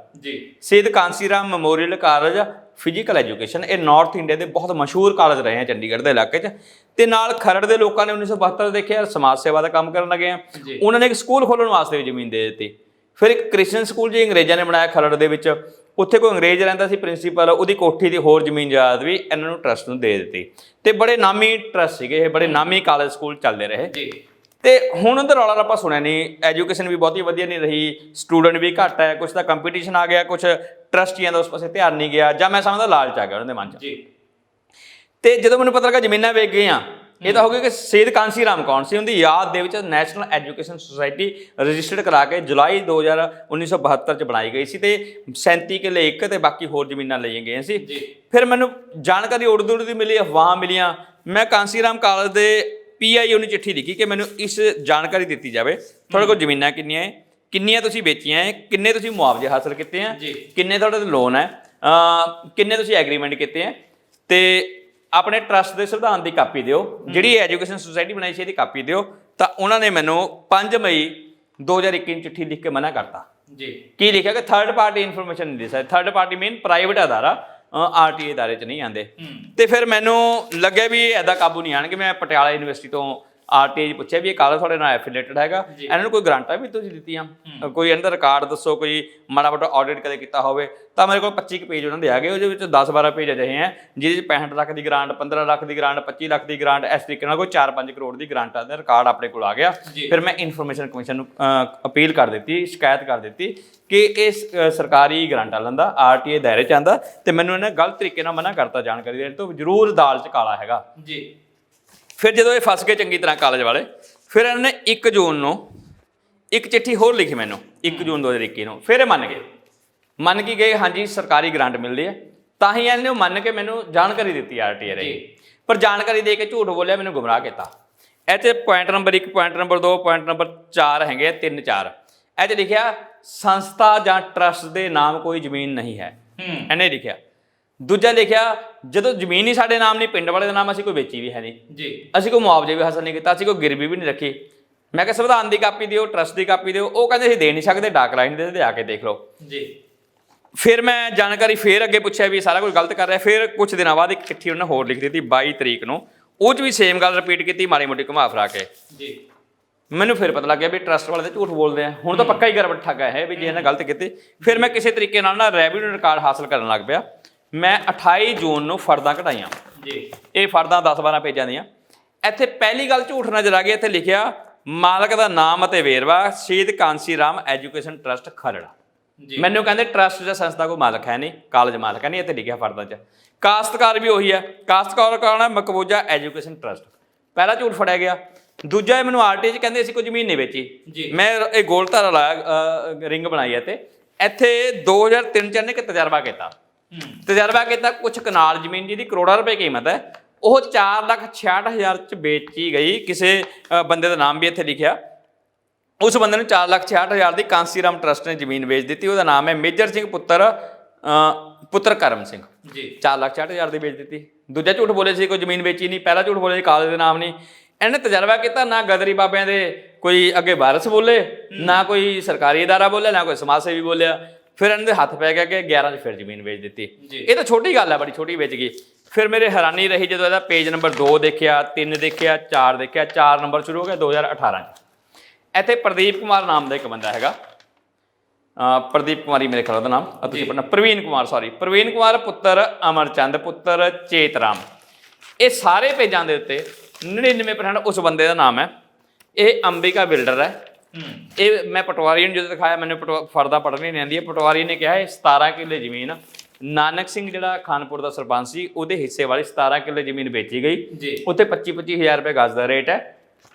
ਸ਼ਹੀਦ ਕਾਂਸੀ Ram memorial college physical education. ਇਹ ਨਾਰਥ ਇੰਡੀਆ ਦੇ ਬਹੁਤ ਮਸ਼ਹੂਰ ਕਾਲਜ ਰਹੇ ਆ ਚੰਡੀਗੜ੍ਹ ਦੇ ਇਲਾਕੇ 'ਚ। ਤੇ ਨਾਲ ਖਰੜ ਦੇ ਲੋਕਾਂ ਨੇ 1972 ਦੇਖਿਆ ਸਮਾਜ ਸੇਵਾ ਦਾ ਕੰਮ ਕਰਨ ਲੱਗੇ ਆ, ਉਹਨਾਂ ਨੇ ਇੱਕ ਸਕੂਲ ਖੋਲ੍ਹਣ ਵਾਸਤੇ ਵੀ ਜ਼ਮੀਨ ਦੇ ਦਿੱਤੀ। ਫਿਰ ਇੱਕ ਕ੍ਰਿਸਚਨ ਸਕੂਲ ਜੀ ਅੰਗਰੇਜ਼ਾਂ ਨੇ ਬਣਾਇਆ ਖਰੜ ਦੇ ਵਿੱਚ, ਉੱਥੇ ਕੋਈ ਅੰਗਰੇਜ਼ ਰਹਿੰਦਾ ਸੀ ਪ੍ਰਿੰਸੀਪਲ, ਉਹਦੀ ਕੋਠੀ ਦੀ ਹੋਰ ਜ਼ਮੀਨ ਜਾਇਦਾਦ ਵੀ ਇਹਨਾਂ ਨੂੰ ਟਰਸਟ ਨੂੰ ਦੇ ਦਿੱਤੀ। ਤੇ ਬੜੇ ਨਾਮੀ ਟਰਸਟ ਸੀਗੇ ਇਹ, ਬੜੇ ਨਾਮੀ ਕਾਲਜ ਸਕੂਲ ਚੱਲਦੇ ਰਹੇ। ਤੇ ਹੁਣ ਤਾਂ ਰੌਲਾ ਆਪਾਂ ਸੁਣਿਆ ਨਹੀਂ, ਐਜੂਕੇਸ਼ਨ ਵੀ ਬਹੁਤੀ ਵਧੀਆ ਨਹੀਂ ਰਹੀ, ਸਟੂਡੈਂਟ ਵੀ ਘੱਟ ਹੈ, ਕੁਛ ਤਾਂ ਕੰਪੀਟੀਸ਼ਨ ਆ ਗਿਆ, ਕੁਛ ਟਰਸਟੀਆਂ ਦਾ ਉਸ ਪਾਸੇ ਧਿਆਨ ਨਹੀਂ ਗਿਆ, ਜਾਂ ਮੈਂ ਸਮਝਦਾ ਲਾਲਚ ਆ ਗਿਆ ਉਹਨਾਂ ਦੇ ਮਨ 'ਚ। ਤੇ ਜਦੋਂ ਮੈਨੂੰ ਪਤਾ ਲੱਗਾ ਜ਼ਮੀਨਾਂ ਵੇਚ ਗਈਆਂ, ਇਹ ਤਾਂ ਹੋ ਗਿਆ ਕਿ ਸ਼ਹੀਦ ਕਾਂਸੀ ਰਾਮ ਕੌਣ ਸੀ, ਉਹਦੀ ਯਾਦ ਦੇ ਵਿੱਚ ਨੈਸ਼ਨਲ ਐਜੂਕੇਸ਼ਨ ਸੁਸਾਇਟੀ ਰਜਿਸਟਰਡ ਕਰਾ ਕੇ ਜੁਲਾਈ 1972 'ਚ ਬਣਾਈ ਗਈ ਸੀ ਤੇ 37 ਕਿੱਲੇ ਇੱਕ ਤੇ ਬਾਕੀ ਹੋਰ ਜ਼ਮੀਨਾਂ ਲਈਆਂ ਗਈਆਂ ਸੀ। ਫਿਰ ਮੈਨੂੰ ਜਾਣਕਾਰੀ ਉੜਦੂ ਦੀ ਮਿਲੀ, ਅਫਵਾਹਾਂ ਮਿਲੀਆਂ, ਮੈਂ ਕਾਂਸੀ ਰਾਮ ਕਾਲਜ ਦੇ PIO ਨੂੰ ਚਿੱਠੀ ਲਿਖੀ ਕਿ ਮੈਨੂੰ ਇਸ ਜਾਣਕਾਰੀ ਦਿੱਤੀ ਜਾਵੇ, ਤੁਹਾਡੇ ਕੋਲ ਜ਼ਮੀਨਾਂ ਕਿੰਨੀਆਂ ਹੈ, ਕਿੰਨੀਆਂ ਤੁਸੀਂ ਵੇਚੀਆਂ ਹੈ, ਕਿੰਨੇ ਤੁਸੀਂ ਮੁਆਵਜ਼ੇ ਹਾਸਲ ਕੀਤੇ ਆ, ਕਿੰਨੇ ਤੁਹਾਡੇ ਲੋਨ ਹੈ, ਕਿੰਨੇ ਤੁਸੀਂ ਐਗਰੀਮੈਂਟ ਕੀਤੇ ਹੈ। ਤੇ ਆਪਣੇ ਟਰਸਟ ਦੇ ਸੰਵਿਧਾਨ ਦੀ ਕਾਪੀ ਦਿਓ, ਜਿਹੜੀ ਐਜੂਕੇਸ਼ਨ ਸੁਸਾਇਟੀ ਬਣਾਈ ਸੀ ਇਹਦੀ ਕਾਪੀ ਦਿਓ। ਤਾਂ ਉਹਨਾਂ ਨੇ ਮੈਨੂੰ 5 ਮਈ 2021 ਨੂੰ ਚਿੱਠੀ ਲਿਖ ਕੇ ਮਨਾ ਕਰਤਾ ਜੀ। ਕੀ ਲਿਖਿਆ ਕਿ ਥਰਡ ਪਾਰਟੀ ਇਨਫੋਰਮੇਸ਼ਨ ਨਹੀਂ ਦੇ ਸਕਦੇ। ਥਰਡ ਪਾਰਟੀ ਮੀਨ ਪ੍ਰਾਈਵੇਟ ਅਦਾਰਾ, ਆਰਟੀਏ ਅਦਾਰੇ 'ਚ ਨਹੀਂ ਆਉਂਦੇ। ਤੇ ਫਿਰ ਮੈਨੂੰ ਲੱਗਿਆ ਵੀ ਐਦਾ ਕਾਬੂ ਨਹੀਂ ਆਣਗੇ। ਮੈਂ ਪਟਿਆਲਾ ਯੂਨੀਵਰਸਿਟੀ ਤੋਂ ਆਰਟੀਏ 'ਚ ਪੁੱਛਿਆ ਵੀ ਇਹ ਕਾਲਜ ਤੁਹਾਡੇ ਨਾਲ ਐਫੀਲੀਏਟਡ ਹੈਗਾ, ਇਹਨਾਂ ਨੂੰ ਕੋਈ ਗਰੰਟਾਂ ਵੀ ਤੁਸੀਂ ਦਿੱਤੀਆਂ, ਕੋਈ ਇਹਨਾਂ ਦਾ ਰਿਕਾਰਡ ਦੱਸੋ, ਕੋਈ ਮਾੜਾ ਮੋਟਾ ਆਡਿਟ ਕਦੇ ਕੀਤਾ ਹੋਵੇ। ਤਾਂ ਮੇਰੇ ਕੋਲ 25 ਪੇਜ ਉਹਨਾਂ ਦੇ ਆ ਗਏ, ਉਹਦੇ ਵਿੱਚ 10-12 ਪੇਜ ਅਜਿਹੇ ਹੈ ਜਿਹਦੇ 'ਚ 65 ਲੱਖ ਦੀ ਗ੍ਰਾਂਟ, 15 ਲੱਖ ਦੀ ਗ੍ਰਾਂਟ, 25 ਲੱਖ ਦੀ ਗ੍ਰਾਂਟ, ਇਸ ਤਰੀਕੇ ਨਾਲ ਕੋਈ 4-5 ਕਰੋੜ ਦੀ ਗ੍ਰਾਂਟਾਂ ਦਾ ਰਿਕਾਰਡ ਆਪਣੇ ਕੋਲ ਆ ਗਿਆ। ਫਿਰ ਮੈਂ ਇਨਫੋਰਮੇਸ਼ਨ ਕਮਿਸ਼ਨ ਨੂੰ ਅਪੀਲ ਕਰ ਦਿੱਤੀ, ਸ਼ਿਕਾਇਤ ਕਰ ਦਿੱਤੀ ਕਿ ਇਹ ਸਰਕਾਰੀ ਗ੍ਰਾਂਟਾਂ ਲੈਂਦਾ, ਆਰਟੀਏ ਦਾਇਰੇ 'ਚ ਆਉਂਦਾ ਤੇ ਮੈਨੂੰ ਇਹਨੇ ਗਲਤ ਤਰੀਕੇ ਨਾਲ ਮਨਾ ਕਰਤਾ ਜਾਣਕਾਰੀ ਦੇਣ ਤੋਂ, ਜ਼ਰੂਰ ਦਾਲ 'ਚ ਕਾਲਾ ਹੈਗਾ ਜੀ। ਫਿਰ ਜਦੋਂ ਇਹ ਫਸ ਗਏ ਚੰਗੀ ਤਰ੍ਹਾਂ ਕਾਲਜ ਵਾਲੇ, ਫਿਰ ਇਹਨਾਂ ਨੇ 1 ਜੂਨ ਨੂੰ ਇੱਕ ਚਿੱਠੀ ਹੋਰ ਲਿਖੀ ਮੈਨੂੰ, 1 ਜੂਨ 2021 ਨੂੰ। ਫਿਰ ਇਹ ਮੰਨ ਕੇ ਗਏ ਹਾਂਜੀ ਸਰਕਾਰੀ ਗ੍ਰਾਂਟ ਮਿਲਦੀ ਹੈ। ਤਾਂ ਹੀ ਇਹਨੇ ਮੰਨ ਕੇ ਮੈਨੂੰ ਜਾਣਕਾਰੀ ਦਿੱਤੀ ਆਰਟੀਏ ਰਾਹੀਂ, ਪਰ ਜਾਣਕਾਰੀ ਦੇ ਕੇ ਝੂਠ ਬੋਲਿਆ, ਮੈਨੂੰ ਗੁੰਮਰਾਹ ਕੀਤਾ। ਇਹ 'ਚ point number 1, point number 2, point number 4 ਹੈਗੇ ਆ, 3-4। ਇਹ 'ਚ ਲਿਖਿਆ ਸੰਸਥਾ ਜਾਂ ਟਰਸਟ ਦੇ ਨਾਮ ਕੋਈ ਜ਼ਮੀਨ ਨਹੀਂ ਹੈ, ਇਹਨੇ ਲਿਖਿਆ। ਦੂਜਾ ਲਿਖਿਆ ਜਦੋਂ ਜ਼ਮੀਨ ਹੀ ਸਾਡੇ ਨਾਮ ਨਹੀਂ, ਪਿੰਡ ਵਾਲੇ ਦਾ ਨਾਮ, ਅਸੀਂ ਕੋਈ ਵੇਚੀ ਵੀ ਹੈ ਨਹੀਂ ਜੀ, ਅਸੀਂ ਕੋਈ ਮੁਆਵਜ਼ੇ ਵੀ ਹਾਸਲ ਨਹੀਂ ਕੀਤਾ, ਅਸੀਂ ਕੋਈ ਗਿਰਵੀ ਵੀ ਨਹੀਂ ਰੱਖੀ। ਮੈਂ ਕਿਹਾ ਸੰਵਿਧਾਨ ਦੀ ਕਾਪੀ ਦਿਓ, ਟਰਸਟ ਦੀ ਕਾਪੀ ਦਿਓ। ਉਹ ਕਹਿੰਦੇ ਅਸੀਂ ਦੇ ਨਹੀਂ ਸਕਦੇ, ਡਾਕ ਲਾਈਨ ਦੇ ਆ ਕੇ ਦੇਖ ਲਓ ਜੀ। ਫਿਰ ਮੈਂ ਜਾਣਕਾਰੀ ਫਿਰ ਅੱਗੇ ਪੁੱਛਿਆ ਵੀ ਸਾਰਾ ਕੁਝ ਗਲਤ ਕਰ ਰਿਹਾ। ਫਿਰ ਕੁਝ ਦਿਨਾਂ ਬਾਅਦ ਇੱਕ ਚਿੱਠੀ ਉਹਨੇ ਹੋਰ ਲਿਖ ਦਿੱਤੀ 22 ਤਰੀਕ ਨੂੰ, ਉਹ 'ਚ ਵੀ ਸੇਮ ਗੱਲ ਰਿਪੀਟ ਕੀਤੀ, ਮਾੜੀ ਮੋਟੀ ਘੁਮਾ ਫਿਰਾ ਕੇ ਜੀ। ਮੈਨੂੰ ਫਿਰ ਪਤਾ ਲੱਗਿਆ ਵੀ ਟਰਸਟ ਵਾਲੇ ਤਾਂ ਝੂਠ ਬੋਲਦੇ ਆ, ਹੁਣ ਤਾਂ ਪੱਕਾ ਹੀ ਗੜਬੜ ਠੱਗਾ ਹੈ ਵੀ ਜੇ ਇਹਨੇ ਗਲਤ ਕੀਤੀ। ਫਿਰ ਮੈਂ ਕਿਸੇ ਤਰੀਕੇ ਨਾਲ ਨਾ ਰੈਵਨਿਊ ਰਿਕਾਰਡ ਹਾਸਲ ਕਰਨ ਲੱਗ ਪਿਆ। ਮੈਂ 28 ਜੂਨ ਨੂੰ ਫਰਦਾਂ ਕਢਾਈਆਂ ਜੀ। ਇਹ ਫਰਦਾਂ 10-12 ਪੇਜਾਂ ਦੀਆਂ। ਇੱਥੇ ਪਹਿਲੀ ਗੱਲ ਝੂਠ ਨਜ਼ਰ ਆ ਗਈ, ਇੱਥੇ ਲਿਖਿਆ ਮਾਲਕ ਦਾ ਨਾਮ ਅਤੇ ਵੇਰਵਾ ਸ਼ਹੀਦ ਕਾਂਸੀ ਰਾਮ ਐਜੂਕੇਸ਼ਨ ਟਰਸਟ ਖਰੜ। ਮੈਨੂੰ ਕਹਿੰਦੇ ਟਰਸਟ ਜਾਂ ਸੰਸਥਾ ਕੋਈ ਮਾਲਕ ਹੈ ਨਹੀਂ, ਕਾਲਜ ਮਾਲਕ ਹੈ ਨਹੀਂ, ਇੱਥੇ ਲਿਖਿਆ ਫਰਦਾਂ 'ਚ। ਕਾਸ਼ਤਕਾਰ ਵੀ ਉਹੀ ਹੈ, ਕਾਸ਼ਤਕਾਰ ਕੌਣ ਹੈ? ਮਕਬੂਜਾ ਐਜੂਕੇਸ਼ਨ ਟਰਸਟ। ਪਹਿਲਾ ਝੂਠ ਫੜਿਆ ਗਿਆ। ਦੂਜਾ ਇਹ ਮੈਨੂੰ ਆਰਟੀਏ 'ਚ ਕਹਿੰਦੇ ਅਸੀਂ ਕੋਈ ਜ਼ਮੀਨ ਨਹੀਂ ਵੇਚੀ। ਮੈਂ ਇਹ ਗੋਲ ਧਾਰਾ ਲਾਇਆ, ਰਿੰਗ ਬਣਾਈ ਅਤੇ ਇੱਥੇ 2003 'ਚ ਇਹਨੇ ਇੱਕ ਤਜਰਬਾ ਕੀਤਾ। ਕੁਛ ਕਨਾਲ ਜ਼ਮੀਨ ਜਿਹਦੀ ਕਰੋੜਾਂ ਰੁਪਏ ਕੀਮਤ ਹੈ, ਉਹ 4,66,000 'ਚ ਵੇਚੀ ਗਈ। ਕਿਸੇ ਬੰਦੇ ਦਾ ਨਾਮ ਵੀ ਇੱਥੇ ਲਿਖਿਆ। ਉਸ ਬੰਦੇ ਨੂੰ 4,66,000 ਦੀ ਕਾਂਸੀ ਰਾਮ ਟਰਸਟ ਨੇ ਜ਼ਮੀਨ ਵੇਚ ਦਿੱਤੀ। ਉਹਦਾ ਨਾਮ ਹੈ ਮੇਜਰ ਸਿੰਘ ਪੁੱਤਰ ਕਰਮ ਸਿੰਘ ਜੀ। 4,66,000 ਦੀ ਵੇਚ ਦਿੱਤੀ। ਦੂਜਾ ਝੂਠ ਬੋਲੇ ਸੀ ਕੋਈ ਜ਼ਮੀਨ ਵੇਚੀ ਨਹੀਂ। ਪਹਿਲਾ ਝੂਠ ਬੋਲੇ ਸੀ ਕਾਲਜ ਦੇ ਨਾਮ ਨਹੀਂ। ਇਹਨੇ ਤਜਰਬਾ ਕੀਤਾ, ਨਾ ਗਦਰੀ ਬਾਬਿਆਂ ਦੇ ਕੋਈ ਅੱਗੇ ਵਾਰਸ ਬੋਲੇ, ਨਾ ਕੋਈ ਸਰਕਾਰੀ ਅਦਾਰਾ ਬੋਲਿਆ, ਨਾ ਕੋਈ ਸਮਾਜ ਸੇਵੀ ਬੋਲਿਆ। ਫਿਰ ਇਹਨਾਂ ਦੇ ਹੱਥ ਪੈ ਗਿਆ ਕਿ 11 'ਚ ਫਿਰ ਜ਼ਮੀਨ ਵੇਚ ਦਿੱਤੀ। ਇਹ ਤਾਂ ਛੋਟੀ ਗੱਲ ਹੈ, ਬੜੀ ਛੋਟੀ ਵੇਚ ਗਈ। ਫਿਰ ਮੇਰੇ ਹੈਰਾਨੀ ਰਹੀ ਜਦੋਂ ਇਹਦਾ ਪੇਜ ਨੰਬਰ 2 ਦੇਖਿਆ, 3 ਦੇਖਿਆ, 4 ਦੇਖਿਆ। 4 ਨੰਬਰ ਸ਼ੁਰੂ ਹੋ ਗਿਆ 2018 'ਚ। ਇੱਥੇ ਪ੍ਰਦੀਪ ਕੁਮਾਰ ਨਾਮ ਦਾ ਇੱਕ ਬੰਦਾ ਹੈਗਾ, ਪ੍ਰਦੀਪ ਕੁਮਾਰੀ ਮੇਰੇ ਖਿਆਲ ਉਹਦਾ ਨਾਮ, ਤੁਸੀਂ ਪੜ੍ਹਨਾ, ਪ੍ਰਵੀਨ ਕੁਮਾਰ ਪੁੱਤਰ ਅਮਰਚੰਦ ਪੁੱਤਰ ਚੇਤਰਾਮ। ਇਹ ਸਾਰੇ ਪੇਜਾਂ ਦੇ ਉੱਤੇ 99% ਉਸ ਬੰਦੇ ਦਾ ਨਾਮ ਹੈ। ਇਹ ਅੰਬਿਕਾ ਬਿਲਡਰ ਹੈ। ਇਹ ਮੈਂ ਪਟਵਾਰੀ ਨੂੰ ਜਦੋਂ ਦਿਖਾਇਆ, ਮੈਨੂੰ ਫਰਦਾ ਪੜ੍ਹਨੀ ਨਹੀਂ ਆਉਂਦੀ ਹੈ। ਪਟਵਾਰੀ ਨੇ ਕਿਹਾ ਇਹ 17 ਕਿੱਲੇ ਜ਼ਮੀਨ ਨਾਨਕ ਸਿੰਘ ਜਿਹੜਾ ਖਾਨਪੁਰ ਦਾ ਸਰਪੰਚ ਸੀ, ਉਹਦੇ ਹਿੱਸੇ ਵਾਲੀ 17 ਕਿੱਲੇ ਜ਼ਮੀਨ ਵੇਚੀ ਗਈ। ਉੱਥੇ 25-25 ਹਜ਼ਾਰ ਰੁਪਏ ਗਜ਼ ਦਾ ਰੇਟ ਹੈ।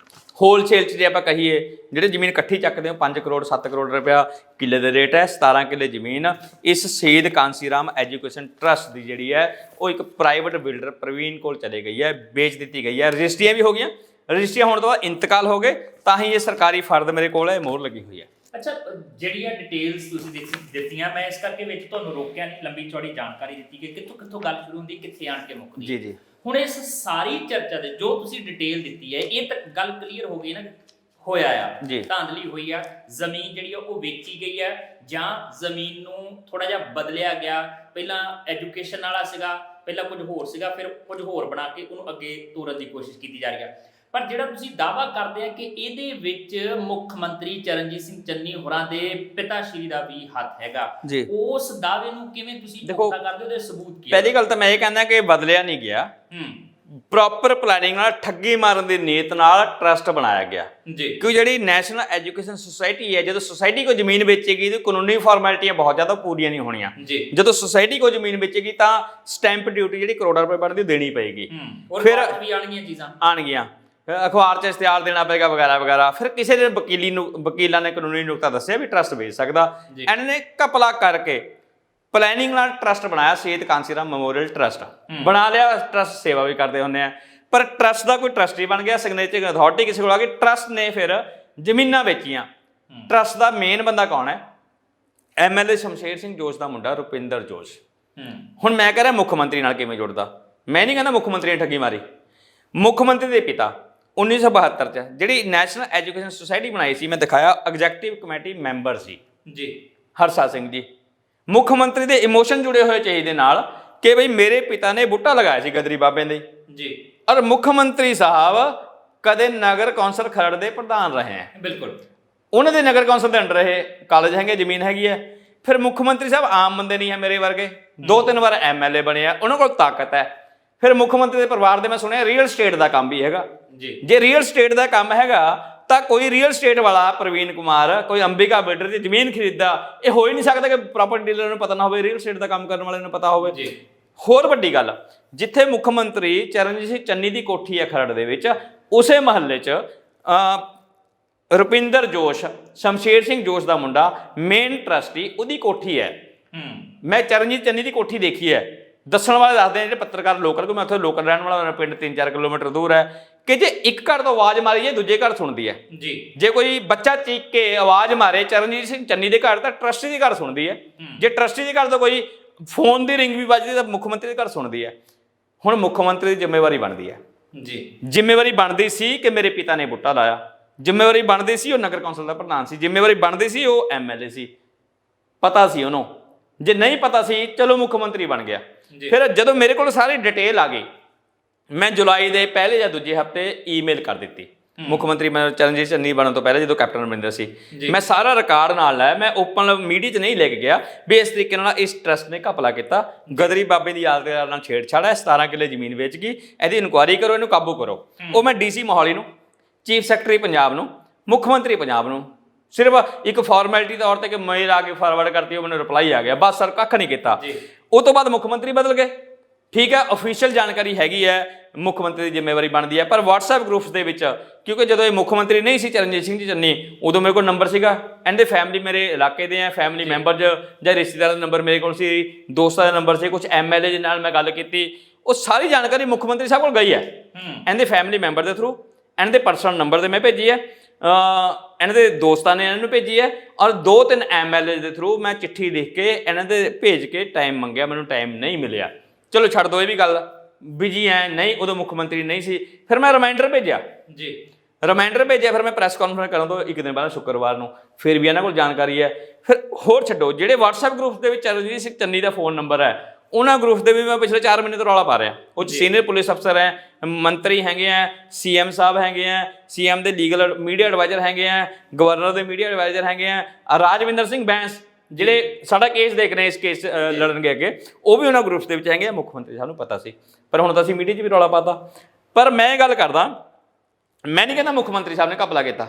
ਹੋਲਸੇਲ 'ਚ ਜੇ ਆਪਾਂ ਕਹੀਏ, ਜਿਹੜੇ ਜ਼ਮੀਨ ਇਕੱਠੀ ਚੱਕਦੇ ਹੋ 5 ਕਰੋੜ 7 ਕਰੋੜ ਰੁਪਇਆ ਕਿੱਲੇ ਦਾ ਰੇਟ ਹੈ। 17 ਕਿੱਲੇ ਜ਼ਮੀਨ ਇਸ ਸ਼ਹੀਦ ਕਾਂਸੀ ਰਾਮ ਐਜੂਕੇਸ਼ਨ ਟਰਸਟ ਦੀ ਜਿਹੜੀ ਹੈ ਉਹ ਇੱਕ ਪ੍ਰਾਈਵੇਟ ਬਿਲਡਰ ਪ੍ਰਵੀਨ ਕੋਲ ਚਲੇ ਗਈ ਹੈ, ਵੇਚ ਦਿੱਤੀ ਗਈ ਹੈ। ਰਜਿਸਟਰੀਆਂ ਵੀ ਹੋ ਗਈਆਂ। ਰਜਿਸਟਰੀਆਂ ਹੋਣ ਤੋਂ ਬਾਅਦ ਇੰਤਕਾਲ ਹੋ ਗਏ, ਤਾਂ ਹੀ ਇਹ ਸਰਕਾਰੀ ਫਰਦ ਮੇਰੇ ਕੋਲ ਹੈ, ਮੋਹਰ ਲੱਗੀ ਹੋਈ ਹੈ। ਅੱਛਾ, ਜਿਹੜੀਆਂ ਡਿਟੇਲਸ ਤੁਸੀਂ ਦਿੱਤੀਆਂ, ਮੈਂ ਇਸ ਕਰਕੇ ਵਿੱਚ ਤੁਹਾਨੂੰ ਰੋਕਿਆ ਨਹੀਂ, ਲੰਬੀ ਚੌੜੀ ਜਾਣਕਾਰੀ ਦਿੱਤੀ ਕਿ ਕਿੱਥੋਂ ਗੱਲ ਸ਼ੁਰੂ ਹੁੰਦੀ, ਕਿੱਥੇ ਆਣ ਕੇ ਮੁੱਕਦੀ। ਜੀ। ਹੁਣ ਇਸ ਸਾਰੀ ਚਰਚਾ ਦੇ ਜੋ ਤੁਸੀਂ ਡਿਟੇਲ ਦਿੱਤੀ ਹੈ, ਇਹ ਤਾਂ ਗੱਲ ਕਲੀਅਰ ਹੋ ਗਈ ਨਾ, ਹੋਇਆ ਆ ਧਾਂਦਲੀ ਹੋਈ ਆ, ਜ਼ਮੀਨ ਜਿਹੜੀ ਆ ਉਹ ਵੇਚੀ ਗਈ ਹੈ ਜਾਂ ਜ਼ਮੀਨ ਨੂੰ ਥੋੜਾ ਜਿਹਾ ਬਦਲਿਆ ਗਿਆ। ਪਹਿਲਾਂ ਐਜੂਕੇਸ਼ਨ ਵਾਲਾ ਸੀਗਾ, ਪਹਿਲਾਂ ਕੁਝ ਹੋਰ ਸੀਗਾ, ਫਿਰ ਕੁਝ ਹੋਰ ਬਣਾ ਕੇ ਉਹਨੂੰ ਅੱਗੇ ਤੋਰਨ ਦੀ ਕੋਸ਼ਿਸ਼ ਕੀਤੀ ਜਾ ਰਹੀ ਹੈ। ਪਰ ਜਿਹੜਾ ਤੁਸੀਂ ਦਾਅਵਾ ਕਰਦੇ ਆ ਕਿ ਇਹਦੇ ਵਿੱਚ ਮੁੱਖ ਮੰਤਰੀ ਚਰਨਜੀਤ ਸਿੰਘ ਚੰਨੀ ਹੋਰਾਂ ਦੇ ਪਿਤਾ ਸ਼੍ਰੀ ਦਾ ਵੀ ਹੱਥ ਹੈਗਾ, ਉਸ ਦਾਅਵੇ ਨੂੰ ਕਿਵੇਂ ਤੁਸੀਂ ਪੁਖਤਾ ਕਰਦੇ ਹੋ? ਉਹਦੇ ਸਬੂਤ ਕੀ? ਪਹਿਲੀ ਗੱਲ ਤਾਂ ਮੈਂ ਇਹ ਕਹਿੰਦਾ ਕਿ ਬਦਲਿਆ ਨਹੀਂ ਗਿਆ। ਪ੍ਰੋਪਰ ਪਲੈਨਿੰਗ ਨਾਲ, ਠੱਗੀ ਮਾਰਨ ਦੀ ਨੀਅਤ ਨਾਲ ਟਰਸਟ ਬਣਾਇਆ ਗਿਆ। ਕਿਉਂ ਜਿਹੜੀ ਨੈਸ਼ਨਲ ਐਜੂਕੇਸ਼ਨ ਸੁਸਾਇਟੀ ਹੈ, ਜਦੋਂ ਸੁਸਾਇਟੀ ਕੋ ਜ਼ਮੀਨ ਵੇਚੇਗੀ ਤਾਂ ਕਾਨੂੰਨੀ ਫਾਰਮੈਲਿਟੀਆਂ ਬਹੁਤ ਜ਼ਿਆਦਾ ਪੂਰੀਆਂ ਨਹੀਂ ਹੋਣੀਆਂ। ਜਦੋਂ ਸੁਸਾਇਟੀ ਕੋ ਜ਼ਮੀਨ ਵੇਚੇਗੀ ਤਾਂ ਸਟੈਂਪ ਡਿਊਟੀ ਜਿਹੜੀ ਕਰੋੜਾਂ ਰੁਪਏ ਬਣਦੀ ਦੇਣੀ ਪਏਗੀ। ਫਿਰ ਵੀ ਆਣਗੀਆਂ ਚੀਜ਼ਾਂ, ਆਣਗੀਆਂ, ਅਖਬਾਰ 'ਚ ਇਸ਼ਤਿਹਾਰ ਦੇਣਾ ਪਏਗਾ ਵਗੈਰਾ ਵਗੈਰਾ। ਫਿਰ ਕਿਸੇ ਨੇ ਵਕੀਲਾਂ ਨੇ ਕਾਨੂੰਨੀ ਨੁਕਤਾ ਦੱਸਿਆ ਵੀ ਟਰਸਟ ਵੇਚ ਸਕਦਾ। ਇਹਨਾਂ ਨੇ ਘਪਲਾ ਕਰਕੇ ਪਲੈਨਿੰਗ ਨਾਲ ਟਰਸਟ ਬਣਾਇਆ, ਸ਼ਹੀਦ ਕਾਂਸੀ ਰਾਮ ਮੈਮੋਰੀਅਲ ਟਰਸਟ ਬਣਾ ਲਿਆ। ਟਰਸਟ ਸੇਵਾ ਵੀ ਕਰਦੇ ਹੁੰਦੇ ਆ, ਪਰ ਟਰਸਟ ਦਾ ਕੋਈ ਟਰਸਟੀ ਬਣ ਗਿਆ, ਸਿਗਨੇਚਰ ਅਥਾਰਟੀ ਕਿਸੇ ਕੋਲ ਆ ਗਈ। ਟਰਸਟ ਨੇ ਫਿਰ ਜ਼ਮੀਨਾਂ ਵੇਚੀਆਂ। ਟਰਸਟ ਦਾ ਮੇਨ ਬੰਦਾ ਕੌਣ ਹੈ? MLA ਸ਼ਮਸ਼ੇਰ ਸਿੰਘ ਜੋਸ਼ ਦਾ ਮੁੰਡਾ ਰੁਪਿੰਦਰ ਜੋਸ਼। ਹੁਣ ਮੈਂ ਕਹਿ ਰਿਹਾ ਮੁੱਖ ਮੰਤਰੀ ਨਾਲ ਕਿਵੇਂ ਜੁੜਦਾ? ਮੈਂ ਨਹੀਂ ਕਹਿੰਦਾ ਮੁੱਖ ਮੰਤਰੀ ਨੇ ਠੱਗੀ ਮਾਰੀ। ਮੁੱਖ ਮੰਤਰੀ ਦੇ ਪਿਤਾ 1972 ਚ ਜਿਹੜੀ ਨੈਸ਼ਨਲ ਐਜੂਕੇਸ਼ਨ ਸੁਸਾਇਟੀ ਬਣਾਈ ਸੀ, ਮੈਂ ਦਿਖਾਇਆ, ਐਗਜ਼ੈਕਟਿਵ ਕਮੇਟੀ ਮੈਂਬਰ ਸੀ ਜੀ ਹਰਸਾਲ ਸਿੰਘ ਜੀ। ਮੁੱਖ ਮੰਤਰੀ ਦੇ ਇਮੋਸ਼ਨ ਜੁੜੇ ਹੋਏ ਚੀਜ਼ ਦੇ ਨਾਲ ਕਿ ਬਈ ਮੇਰੇ ਪਿਤਾ ਨੇ ਬੂਟਾ ਲਗਾਇਆ ਸੀ ਗਦਰੀ ਬਾਬੇ ਦੇ ਜੀ, ਔਰ ਮੁੱਖ ਮੰਤਰੀ ਸਾਹਿਬ ਕਦੇ ਨਗਰ ਕੌਂਸਲ ਖਰੜ ਦੇ ਪ੍ਰਧਾਨ ਰਹੇ ਹੈ। ਬਿਲਕੁਲ ਉਹਨਾਂ ਦੇ ਨਗਰ ਕੌਂਸਲ ਦੇ ਅੰਡਰ ਇਹ ਕਾਲਜ ਹੈਗੇ, ਜ਼ਮੀਨ ਹੈਗੀ ਹੈ। ਫਿਰ ਮੁੱਖ ਮੰਤਰੀ ਸਾਹਿਬ ਆਮ ਬੰਦੇ ਨਹੀਂ ਹੈ ਮੇਰੇ ਵਰਗੇ, 2-3 ਵਾਰ MLA ਬਣੇ ਆ, ਉਹਨਾਂ ਕੋਲ ਤਾਕਤ ਹੈ। ਫਿਰ ਮੁੱਖ ਮੰਤਰੀ ਦੇ ਪਰਿਵਾਰ ਦੇ ਮੈਂ ਸੁਣਿਆ ਰੀਅਲ ਸਟੇਟ ਦਾ ਕੰਮ ਵੀ ਹੈਗਾ ਜੀ। ਜੇ ਰੀਅਲ ਸਟੇਟ ਦਾ ਕੰਮ ਹੈਗਾ ਤਾਂ ਕੋਈ ਰੀਅਲ ਸਟੇਟ ਵਾਲਾ ਪ੍ਰਵੀਨ ਕੁਮਾਰ ਕੋਈ ਅੰਬਿਕਾ ਬਿਲਡਰ ਦੀ ਜ਼ਮੀਨ ਖਰੀਦਦਾ, ਇਹ ਹੋ ਹੀ ਨਹੀਂ ਸਕਦਾ ਕਿ ਪ੍ਰਾਪਰਟੀ ਡੀਲਰ ਨੂੰ ਪਤਾ ਨਾ ਹੋਵੇ, ਰੀਅਲ ਸਟੇਟ ਦਾ ਕੰਮ ਕਰਨ ਵਾਲੇ ਨੂੰ ਪਤਾ ਹੋਵੇ ਜੀ। ਹੋਰ ਵੱਡੀ ਗੱਲ, ਜਿੱਥੇ ਮੁੱਖ ਮੰਤਰੀ ਚਰਨਜੀਤ ਸਿੰਘ ਚੰਨੀ ਦੀ ਕੋਠੀ ਹੈ ਖਰੜ ਦੇ ਵਿੱਚ, ਉਸੇ ਮਹੱਲੇ 'ਚ ਰੁਪਿੰਦਰ ਜੋਸ਼, ਸ਼ਮਸ਼ੇਰ ਸਿੰਘ ਜੋਸ਼ ਦਾ ਮੁੰਡਾ ਮੇਨ ਟਰਸਟੀ, ਉਹਦੀ ਕੋਠੀ ਹੈ। ਮੈਂ ਚਰਨਜੀਤ ਚੰਨੀ ਦੀ ਕੋਠੀ ਦੇਖੀ ਹੈ। ਦੱਸਣ ਵਾਲੇ ਦੱਸਦੇ ਆ ਜਿਹੜੇ ਪੱਤਰਕਾਰ ਲੋਕਲ, ਕੋਈ ਮੈਂ ਉੱਥੇ ਲੋਕਲ ਰਹਿਣ ਵਾਲਾ, ਪਿੰਡ 3-4 ਕਿਲੋਮੀਟਰ ਦੂਰ ਹੈ, ਕਿ ਜੇ ਇੱਕ ਘਰ ਤੋਂ ਆਵਾਜ਼ ਮਾਰੀ ਜੇ ਦੂਜੇ ਘਰ ਸੁਣਦੀ ਹੈ ਜੀ। ਜੇ ਕੋਈ ਬੱਚਾ ਚੀਕ ਕੇ ਆਵਾਜ਼ ਮਾਰੇ ਚਰਨਜੀਤ ਸਿੰਘ ਚੰਨੀ ਦੇ ਘਰ ਤਾਂ ਟਰਸਟੀ ਦੇ ਘਰ ਸੁਣਦੀ ਹੈ। ਜੇ ਟਰਸਟੀ ਦੇ ਘਰ ਤੋਂ ਕੋਈ ਫੋਨ ਦੀ ਰਿੰਗ ਵੀ ਵੱਜਦੀ ਤਾਂ ਮੁੱਖ ਮੰਤਰੀ ਦੇ ਘਰ ਸੁਣਦੀ ਹੈ। ਹੁਣ ਮੁੱਖ ਮੰਤਰੀ ਦੀ ਜ਼ਿੰਮੇਵਾਰੀ ਬਣਦੀ ਹੈ ਜੀ, ਜ਼ਿੰਮੇਵਾਰੀ ਬਣਦੀ ਸੀ ਕਿ ਮੇਰੇ ਪਿਤਾ ਨੇ ਬੂਟਾ ਲਾਇਆ, ਜ਼ਿੰਮੇਵਾਰੀ ਬਣਦੀ ਸੀ ਉਹ ਨਗਰ ਕੌਂਸਲ ਦਾ ਪ੍ਰਧਾਨ ਸੀ, ਜ਼ਿੰਮੇਵਾਰੀ ਬਣਦੀ ਸੀ ਉਹ MLA ਸੀ, ਪਤਾ ਸੀ ਉਹਨੂੰ। ਜੇ ਨਹੀਂ ਪਤਾ ਸੀ ਚਲੋ ਮੁੱਖ ਮੰਤਰੀ ਬਣ ਗਿਆ। ਫਿਰ ਜਦੋਂ ਮੇਰੇ ਕੋਲ ਸਾਰੀ ਡਿਟੇਲ ਆ ਗਈ, ਮੈਂ ਜੁਲਾਈ ਦੇ ਪਹਿਲੇ ਜਾਂ ਦੂਜੇ ਹਫਤੇ ਈਮੇਲ ਕਰ ਦਿੱਤੀ ਮੁੱਖ ਮੰਤਰੀ ਮੈਂ ਚਰਨਜੀਤ ਚੰਨੀ ਬਣਨ ਤੋਂ ਪਹਿਲਾਂ ਜਦੋਂ ਕੈਪਟਨ ਅਮਰਿੰਦਰ ਸੀ। ਮੈਂ ਸਾਰਾ ਰਿਕਾਰਡ ਨਾਲ ਲਾਇਆ, ਮੈਂ ਓਪਨ ਮੀਡੀਆ 'ਚ ਨਹੀਂ ਲੈ ਕੇ ਗਿਆ ਵੀ ਇਸ ਤਰੀਕੇ ਨਾਲ ਇਸ ਟਰਸਟ ਨੇ ਘਪਲਾ ਕੀਤਾ, ਗਦਰੀ ਬਾਬੇ ਦੀ ਯਾਦਗਾਰ ਨਾਲ ਛੇੜਛਾੜ ਹੈ, 17 ਕਿੱਲੇ ਜ਼ਮੀਨ ਵੇਚ ਗਈ, ਇਹਦੀ ਇਨਕੁਆਇਰੀ ਕਰੋ, ਇਹਨੂੰ ਕਾਬੂ ਕਰੋ। ਉਹ ਮੈਂ DC ਮੋਹਾਲੀ ਨੂੰ, ਚੀਫ ਸੈਕਟਰੀ ਪੰਜਾਬ ਨੂੰ, ਮੁੱਖ ਮੰਤਰੀ ਪੰਜਾਬ ਨੂੰ ਸਿਰਫ ਇੱਕ ਫਾਰਮੈਲਿਟੀ ਤੌਰ ਤੇ ਕਿ ਮੇਲ ਆ ਕੇ ਫਾਰਵਰਡ ਕਰਤੀ, ਉਹ ਮੈਨੂੰ ਰਿਪਲਾਈ ਆ ਗਿਆ, ਬਸ ਸਰ ਕੱਖ ਨਹੀਂ ਕੀਤਾ। ਉਹ ਤੋਂ ਬਾਅਦ ਮੁੱਖ ਮੰਤਰੀ ਬਦਲ ਗਏ, ਠੀਕ ਹੈ, ਅਫੀਸ਼ੀਅਲ ਜਾਣਕਾਰੀ ਹੈਗੀ ਹੈ, ਮੁੱਖ ਮੰਤਰੀ ਦੀ ਜ਼ਿੰਮੇਵਾਰੀ ਬਣਦੀ ਹੈ। ਪਰ WhatsApp ਗਰੁੱਪਸ ਦੇ ਵਿੱਚ, ਕਿਉਂਕਿ ਜਦੋਂ ਇਹ ਮੁੱਖ ਮੰਤਰੀ ਨਹੀਂ ਸੀ ਚਰਨਜੀਤ ਸਿੰਘ ਜੀ ਚੰਨੀ, ਉਦੋਂ ਮੇਰੇ ਕੋਲ ਨੰਬਰ ਸੀਗਾ, ਇਹਦੇ ਫੈਮਿਲੀ ਮੇਰੇ ਇਲਾਕੇ ਦੇ ਆ, ਫੈਮਿਲੀ ਮੈਂਬਰ ਜਾਂ ਰਿਸ਼ਤੇਦਾਰਾਂ ਦਾ ਨੰਬਰ ਮੇਰੇ ਕੋਲ ਸੀ, ਦੋਸਤਾਂ ਦਾ ਨੰਬਰ ਸੀ, ਕੁਝ MLA ਦੇ ਨਾਲ ਮੈਂ ਗੱਲ ਕੀਤੀ, ਉਹ ਸਾਰੀ ਜਾਣਕਾਰੀ ਮੁੱਖ ਮੰਤਰੀ ਸਾਹਿਬ ਕੋਲ ਗਈ ਹੈ। ਇਹਦੇ ਫੈਮਿਲੀ ਮੈਂਬਰ ਦੇ ਥਰੂ, ਇਹਦੇ ਪਰਸਨਲ ਨੰਬਰ ਤੇ ਮੈਂ ਭੇਜੀ ਹੈ, ਇਹਨਾਂ ਦੇ ਦੋਸਤਾਂ ਨੇ ਇਹਨਾਂ ਨੂੰ ਭੇਜੀ ਹੈ, ਔਰ 2-3 MLA ਦੇ ਥਰੂ ਮੈਂ ਚਿੱਠੀ ਲਿਖ ਕੇ ਇਹਨਾਂ ਦੇ ਭੇਜ ਕੇ ਟਾਈਮ ਮੰਗਿਆ, ਮੈਨੂੰ ਟਾਈਮ ਨਹੀਂ ਮਿਲਿਆ। ਚਲੋ ਛੱਡ ਦੋ ਇਹ ਵੀ ਗੱਲ, ਬਿਜੀ ਐ ਨਹੀਂ, ਉਦੋਂ ਮੁੱਖ ਮੰਤਰੀ ਨਹੀਂ ਸੀ। ਫਿਰ ਮੈਂ ਰਿਮਾਈਂਡਰ ਭੇਜਿਆ ਜੀ, ਰਿਮਾਈਂਡਰ ਭੇਜਿਆ, ਫਿਰ ਮੈਂ ਪ੍ਰੈਸ ਕਾਨਫਰੰਸ ਕਰਨ ਤੋਂ ਇੱਕ ਦਿਨ ਬਾਅਦ ਸ਼ੁੱਕਰਵਾਰ ਨੂੰ, ਫਿਰ ਵੀ ਇਹਨਾਂ ਕੋਲ ਜਾਣਕਾਰੀ ਹੈ। ਫਿਰ ਹੋਰ ਛੱਡੋ, ਜਿਹੜੇ WhatsApp ਗਰੁੱਪ ਦੇ ਵਿੱਚ ਚਰਨਜੀਤ ਸਿੰਘ ਚੰਨੀ ਦਾ ਫੋਨ ਨੰਬਰ ਹੈ, ਉਹਨਾਂ ਗਰੁੱਪ ਦੇ ਵੀ ਮੈਂ ਪਿਛਲੇ 4 ਮਹੀਨੇ ਤੋਂ ਰੌਲਾ ਪਾ ਰਿਹਾ। ਉਹ 'ਚ ਸੀਨੀਅਰ ਪੁਲਿਸ ਅਫਸਰ ਹੈ, ਮੰਤਰੀ ਹੈਗੇ ਆ, CM ਸਾਹਿਬ ਹੈਗੇ ਆ, CM ਦੇ ਲੀਗਲ ਮੀਡੀਆ ਐਡਵਾਈਜ਼ਰ ਹੈਗੇ ਆ, ਗਵਰਨਰ ਦੇ ਮੀਡੀਆ ਐਡਵਾਈਜ਼ਰ ਹੈਗੇ ਆ, ਰਾਜਵਿੰਦਰ ਸਿੰਘ ਬੈਂਸ ਜਿਹੜੇ ਸਾਡਾ ਕੇਸ ਦੇਖ ਰਹੇ, ਇਸ ਕੇਸ ਲੜਨਗੇ ਅੱਗੇ, ਉਹ ਵੀ ਉਹਨਾਂ ਗਰੁੱਪਸ ਦੇ ਵਿੱਚ ਹੈਗੇ ਆ। ਮੁੱਖ ਮੰਤਰੀ ਸਾਨੂੰ ਪਤਾ ਸੀ, ਪਰ ਹੁਣ ਤਾਂ ਅਸੀਂ ਮੀਡੀਆ 'ਚ ਵੀ ਰੌਲਾ ਪਾਤਾ। ਪਰ ਮੈਂ ਇਹ ਗੱਲ ਕਰਦਾ, ਮੈਂ ਨਹੀਂ ਕਹਿੰਦਾ ਮੁੱਖ ਮੰਤਰੀ ਸਾਹਿਬ ਨੇ ਘਪਲਾ ਕੀਤਾ,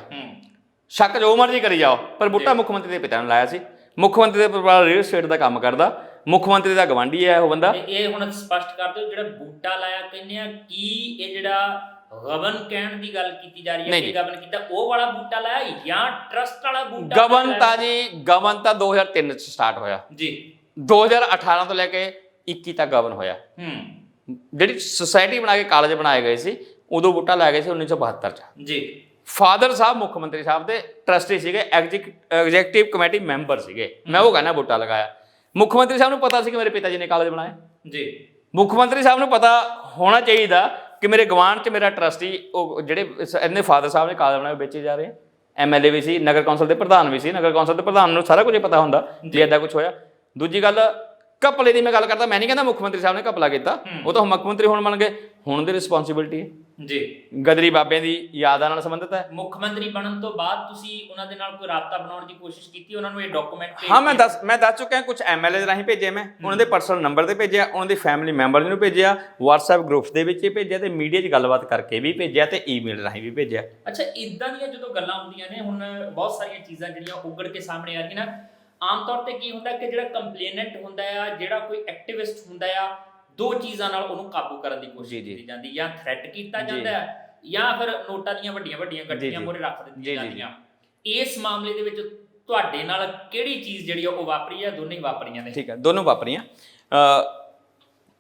ਸ਼ੱਕ ਜੋ ਮਰਜ਼ੀ ਕਰੀ ਜਾਓ, ਪਰ ਬੂਟਾ ਮੁੱਖ ਮੰਤਰੀ ਦੇ ਪਿਤਾ ਨੇ ਲਾਇਆ ਸੀ। ਮੁੱਖ ਮੰਤਰੀ ਦੇ ਪਰਿਵਾਰ ਰੀਅਲ ਸਟੇਟ ਦਾ ਕੰਮ ਕਰਦਾ, ਮੁੱਖ ਮੰਤਰੀ ਦਾ ਗਵਾਂਢੀ ਹੈ ਉਹ ਬੰਦਾ। ਇਹ ਹੁਣ ਸਪਸ਼ਟ ਕਰ ਦਿਓ, ਜਿਹੜਾ ਬੂਟਾ ਲਾਇਆ ਕਹਿੰਦੇ ਆ, ਕੀ ਇਹ ਜਿਹੜਾ ਗਵਨ ਕਹਿਣ ਦੀ ਗੱਲ ਕੀਤੀ ਜਾ ਰਹੀ ਹੈ ਕਿ ਗਵਨ ਕੀਤਾ ਉਹ ਵਾਲਾ ਬੂਟਾ ਲਾਇਆ ਜਾਂ ਟਰਸਟ ਵਾਲਾ ਬੂਟਾ? ਗਵਨ ਤਾਂ ਜੀ, ਗਵਨ ਤਾਂ 2003 ਚ ਸਟਾਰਟ ਹੋਇਆ ਜੀ, 2018 ਤੋਂ ਲੈ ਕੇ 21 ਤੱਕ ਗਵਨ ਹੋਇਆ। ਜਿਹੜੀ ਸੁਸਾਇਟੀ ਬਣਾ ਕੇ ਕਾਲਜ ਬਣਾਏ ਗਏ ਸੀ, ਉਦੋਂ ਬੂਟਾ ਲਾਇਆ ਗਿਆ ਸੀ 1972 ਚ ਜੀ। ਫਾਦਰ ਸਾਹਿਬ ਮੁੱਖ ਮੰਤਰੀ ਸਾਹਿਬ ਦੇ ਟਰਸਟੀ ਸੀਗੇ, ਐਗਜ਼ੈਕਟਿਵ ਕਮੇਟੀ ਮੈਂਬਰ ਸੀਗੇ, ਮੈਂ ਉਹ ਕਹਿੰਦਾ ਬੂਟਾ ਲਗਾਇਆ। ਮੁੱਖ ਮੰਤਰੀ ਸਾਹਿਬ ਨੂੰ ਪਤਾ ਸੀ ਕਿ ਮੇਰੇ ਪਿਤਾ ਜੀ ਨੇ ਕਾਲਜ ਬਣਾਇਆ ਜੀ। ਮੁੱਖ ਮੰਤਰੀ ਸਾਹਿਬ ਨੂੰ ਪਤਾ ਹੋਣਾ ਚਾਹੀਦਾ ਕਿ ਮੇਰੇ ਗਵਾਂਢ 'ਚ ਮੇਰਾ ਟਰਸਟੀ, ਉਹ ਜਿਹੜੇ ਇਹਨੇ ਫਾਦਰ ਸਾਹਿਬ ਨੇ ਕਾਲਜ ਬਣਾਏ ਵੇਚੇ ਜਾ ਰਹੇ, MLA ਵੀ ਸੀ, ਨਗਰ ਕੌਂਸਲ ਦੇ ਪ੍ਰਧਾਨ ਵੀ ਸੀ, ਨਗਰ ਕੌਂਸਲ ਦੇ ਪ੍ਰਧਾਨ ਨੂੰ ਸਾਰਾ ਕੁਝ ਪਤਾ ਹੁੰਦਾ ਜੇ ਇੱਦਾਂ ਕੁਝ ਹੋਇਆ। ਦੂਜੀ ਗੱਲ, ਘਪਲੇ ਦੀ ਮੈਂ ਗੱਲ ਕਰਦਾ, ਮੈਂ ਨਹੀਂ ਕਹਿੰਦਾ ਮੁੱਖ ਮੰਤਰੀ ਸਾਹਿਬ ਨੇ ਘਪਲਾ ਕੀਤਾ, ਉਹ ਤਾਂ ਮੁੱਖ ਮੰਤਰੀ ਹੁਣ ਬਣ ਗਏ, ਹੁਣ ਦੀ ਰਿਸਪੌਂਸਿਬਿਲਟੀ ਹੈ ਜੀ, ਗਦਰੀ ਬਾਬਿਆਂ ਦੀ ਯਾਦਾਂ ਨਾਲ ਸੰਬੰਧਿਤ ਹੈ। ਮੁੱਖ ਮੰਤਰੀ ਬਣਨ ਤੋਂ ਬਾਅਦ ਤੁਸੀਂ ਉਹਨਾਂ ਦੇ ਨਾਲ ਕੋਈ ਰਾਬਤਾ ਬਣਾਉਣ ਦੀ ਕੋਸ਼ਿਸ਼ ਕੀਤੀ, ਉਹਨਾਂ ਨੂੰ ਇਹ ਡਾਕੂਮੈਂਟ ਭੇਜ? ਹਾਂ, ਮੈਂ ਦੱਸ ਚੁੱਕਿਆ, ਕੁਝ MLA ਦੇ ਰਾਹੀਂ ਭੇਜੇ, ਮੈਂ ਉਹਨਾਂ ਦੇ ਪਰਸਨਲ ਨੰਬਰ ਤੇ ਭੇਜਿਆ, ਉਹਨਾਂ ਦੇ ਫੈਮਿਲੀ ਮੈਂਬਰ ਨੂੰ ਭੇਜਿਆ, WhatsApp ਗਰੁੱਪਸ ਦੇ ਵਿੱਚ ਭੇਜਿਆ, ਤੇ ਮੀਡੀਆ 'ਚ ਗੱਲਬਾਤ ਕਰਕੇ ਵੀ ਭੇਜਿਆ, ਤੇ ਈਮੇਲ ਰਾਹੀਂ ਵੀ ਭੇਜਿਆ। ਅੱਛਾ, ਇਦਾਂ ਦੀਆਂ ਜਦੋਂ ਗੱਲਾਂ ਹੁੰਦੀਆਂ ਨੇ, ਹੁਣ ਬਹੁਤ ਸਾਰੀਆਂ ਚੀਜ਼ਾਂ ਜਿਹੜੀਆਂ ਉੱਗੜ ਕੇ ਸਾਹਮਣੇ ਆ ਰਹੀਆਂ ਨਾ, ਆਮ ਤੌਰ ਤੇ ਕੀ ਹੁੰਦਾ ਕਿ ਜਿਹੜਾ ਕੰਪਲੇਨੈਂਟ ਹੁੰਦਾ ਆ, ਜਿਹੜਾ ਕੋਈ ਐਕਟਿਵਿਸਟ ਹੁੰਦਾ ਆ, ਦੋ ਚੀਜ਼ਾਂ ਨਾਲ ਉਹਨੂੰ ਕਾਬੂ ਕਰਨ ਦੀ ਕੋਸ਼ਿਸ਼ ਕੀਤੀ ਜਾਂਦੀ, ਜਾਂ ਥ੍ਰੈਟ ਕੀਤਾ ਜਾਂਦਾ ਹੈ, ਜਾਂ ਫਿਰ ਨੋਟਾਂ ਦੀਆਂ ਵੱਡੀਆਂ ਗੱਡੀਆਂ ਮੂਹਰੇ ਰੱਖ ਦਿੱਤੀਆਂ ਜਾਂਦੀਆਂ। ਇਸ ਮਾਮਲੇ ਦੇ ਵਿੱਚ ਤੁਹਾਡੇ ਨਾਲ ਕਿਹੜੀ ਚੀਜ਼ ਜਿਹੜੀ ਉਹ ਵਾਪਰੀ ਹੈ? ਦੋਨੇ ਹੀ ਵਾਪਰੀਆਂ ਨੇ? ਠੀਕ ਹੈ, ਦੋਨੋਂ ਵਾਪਰੀਆਂ।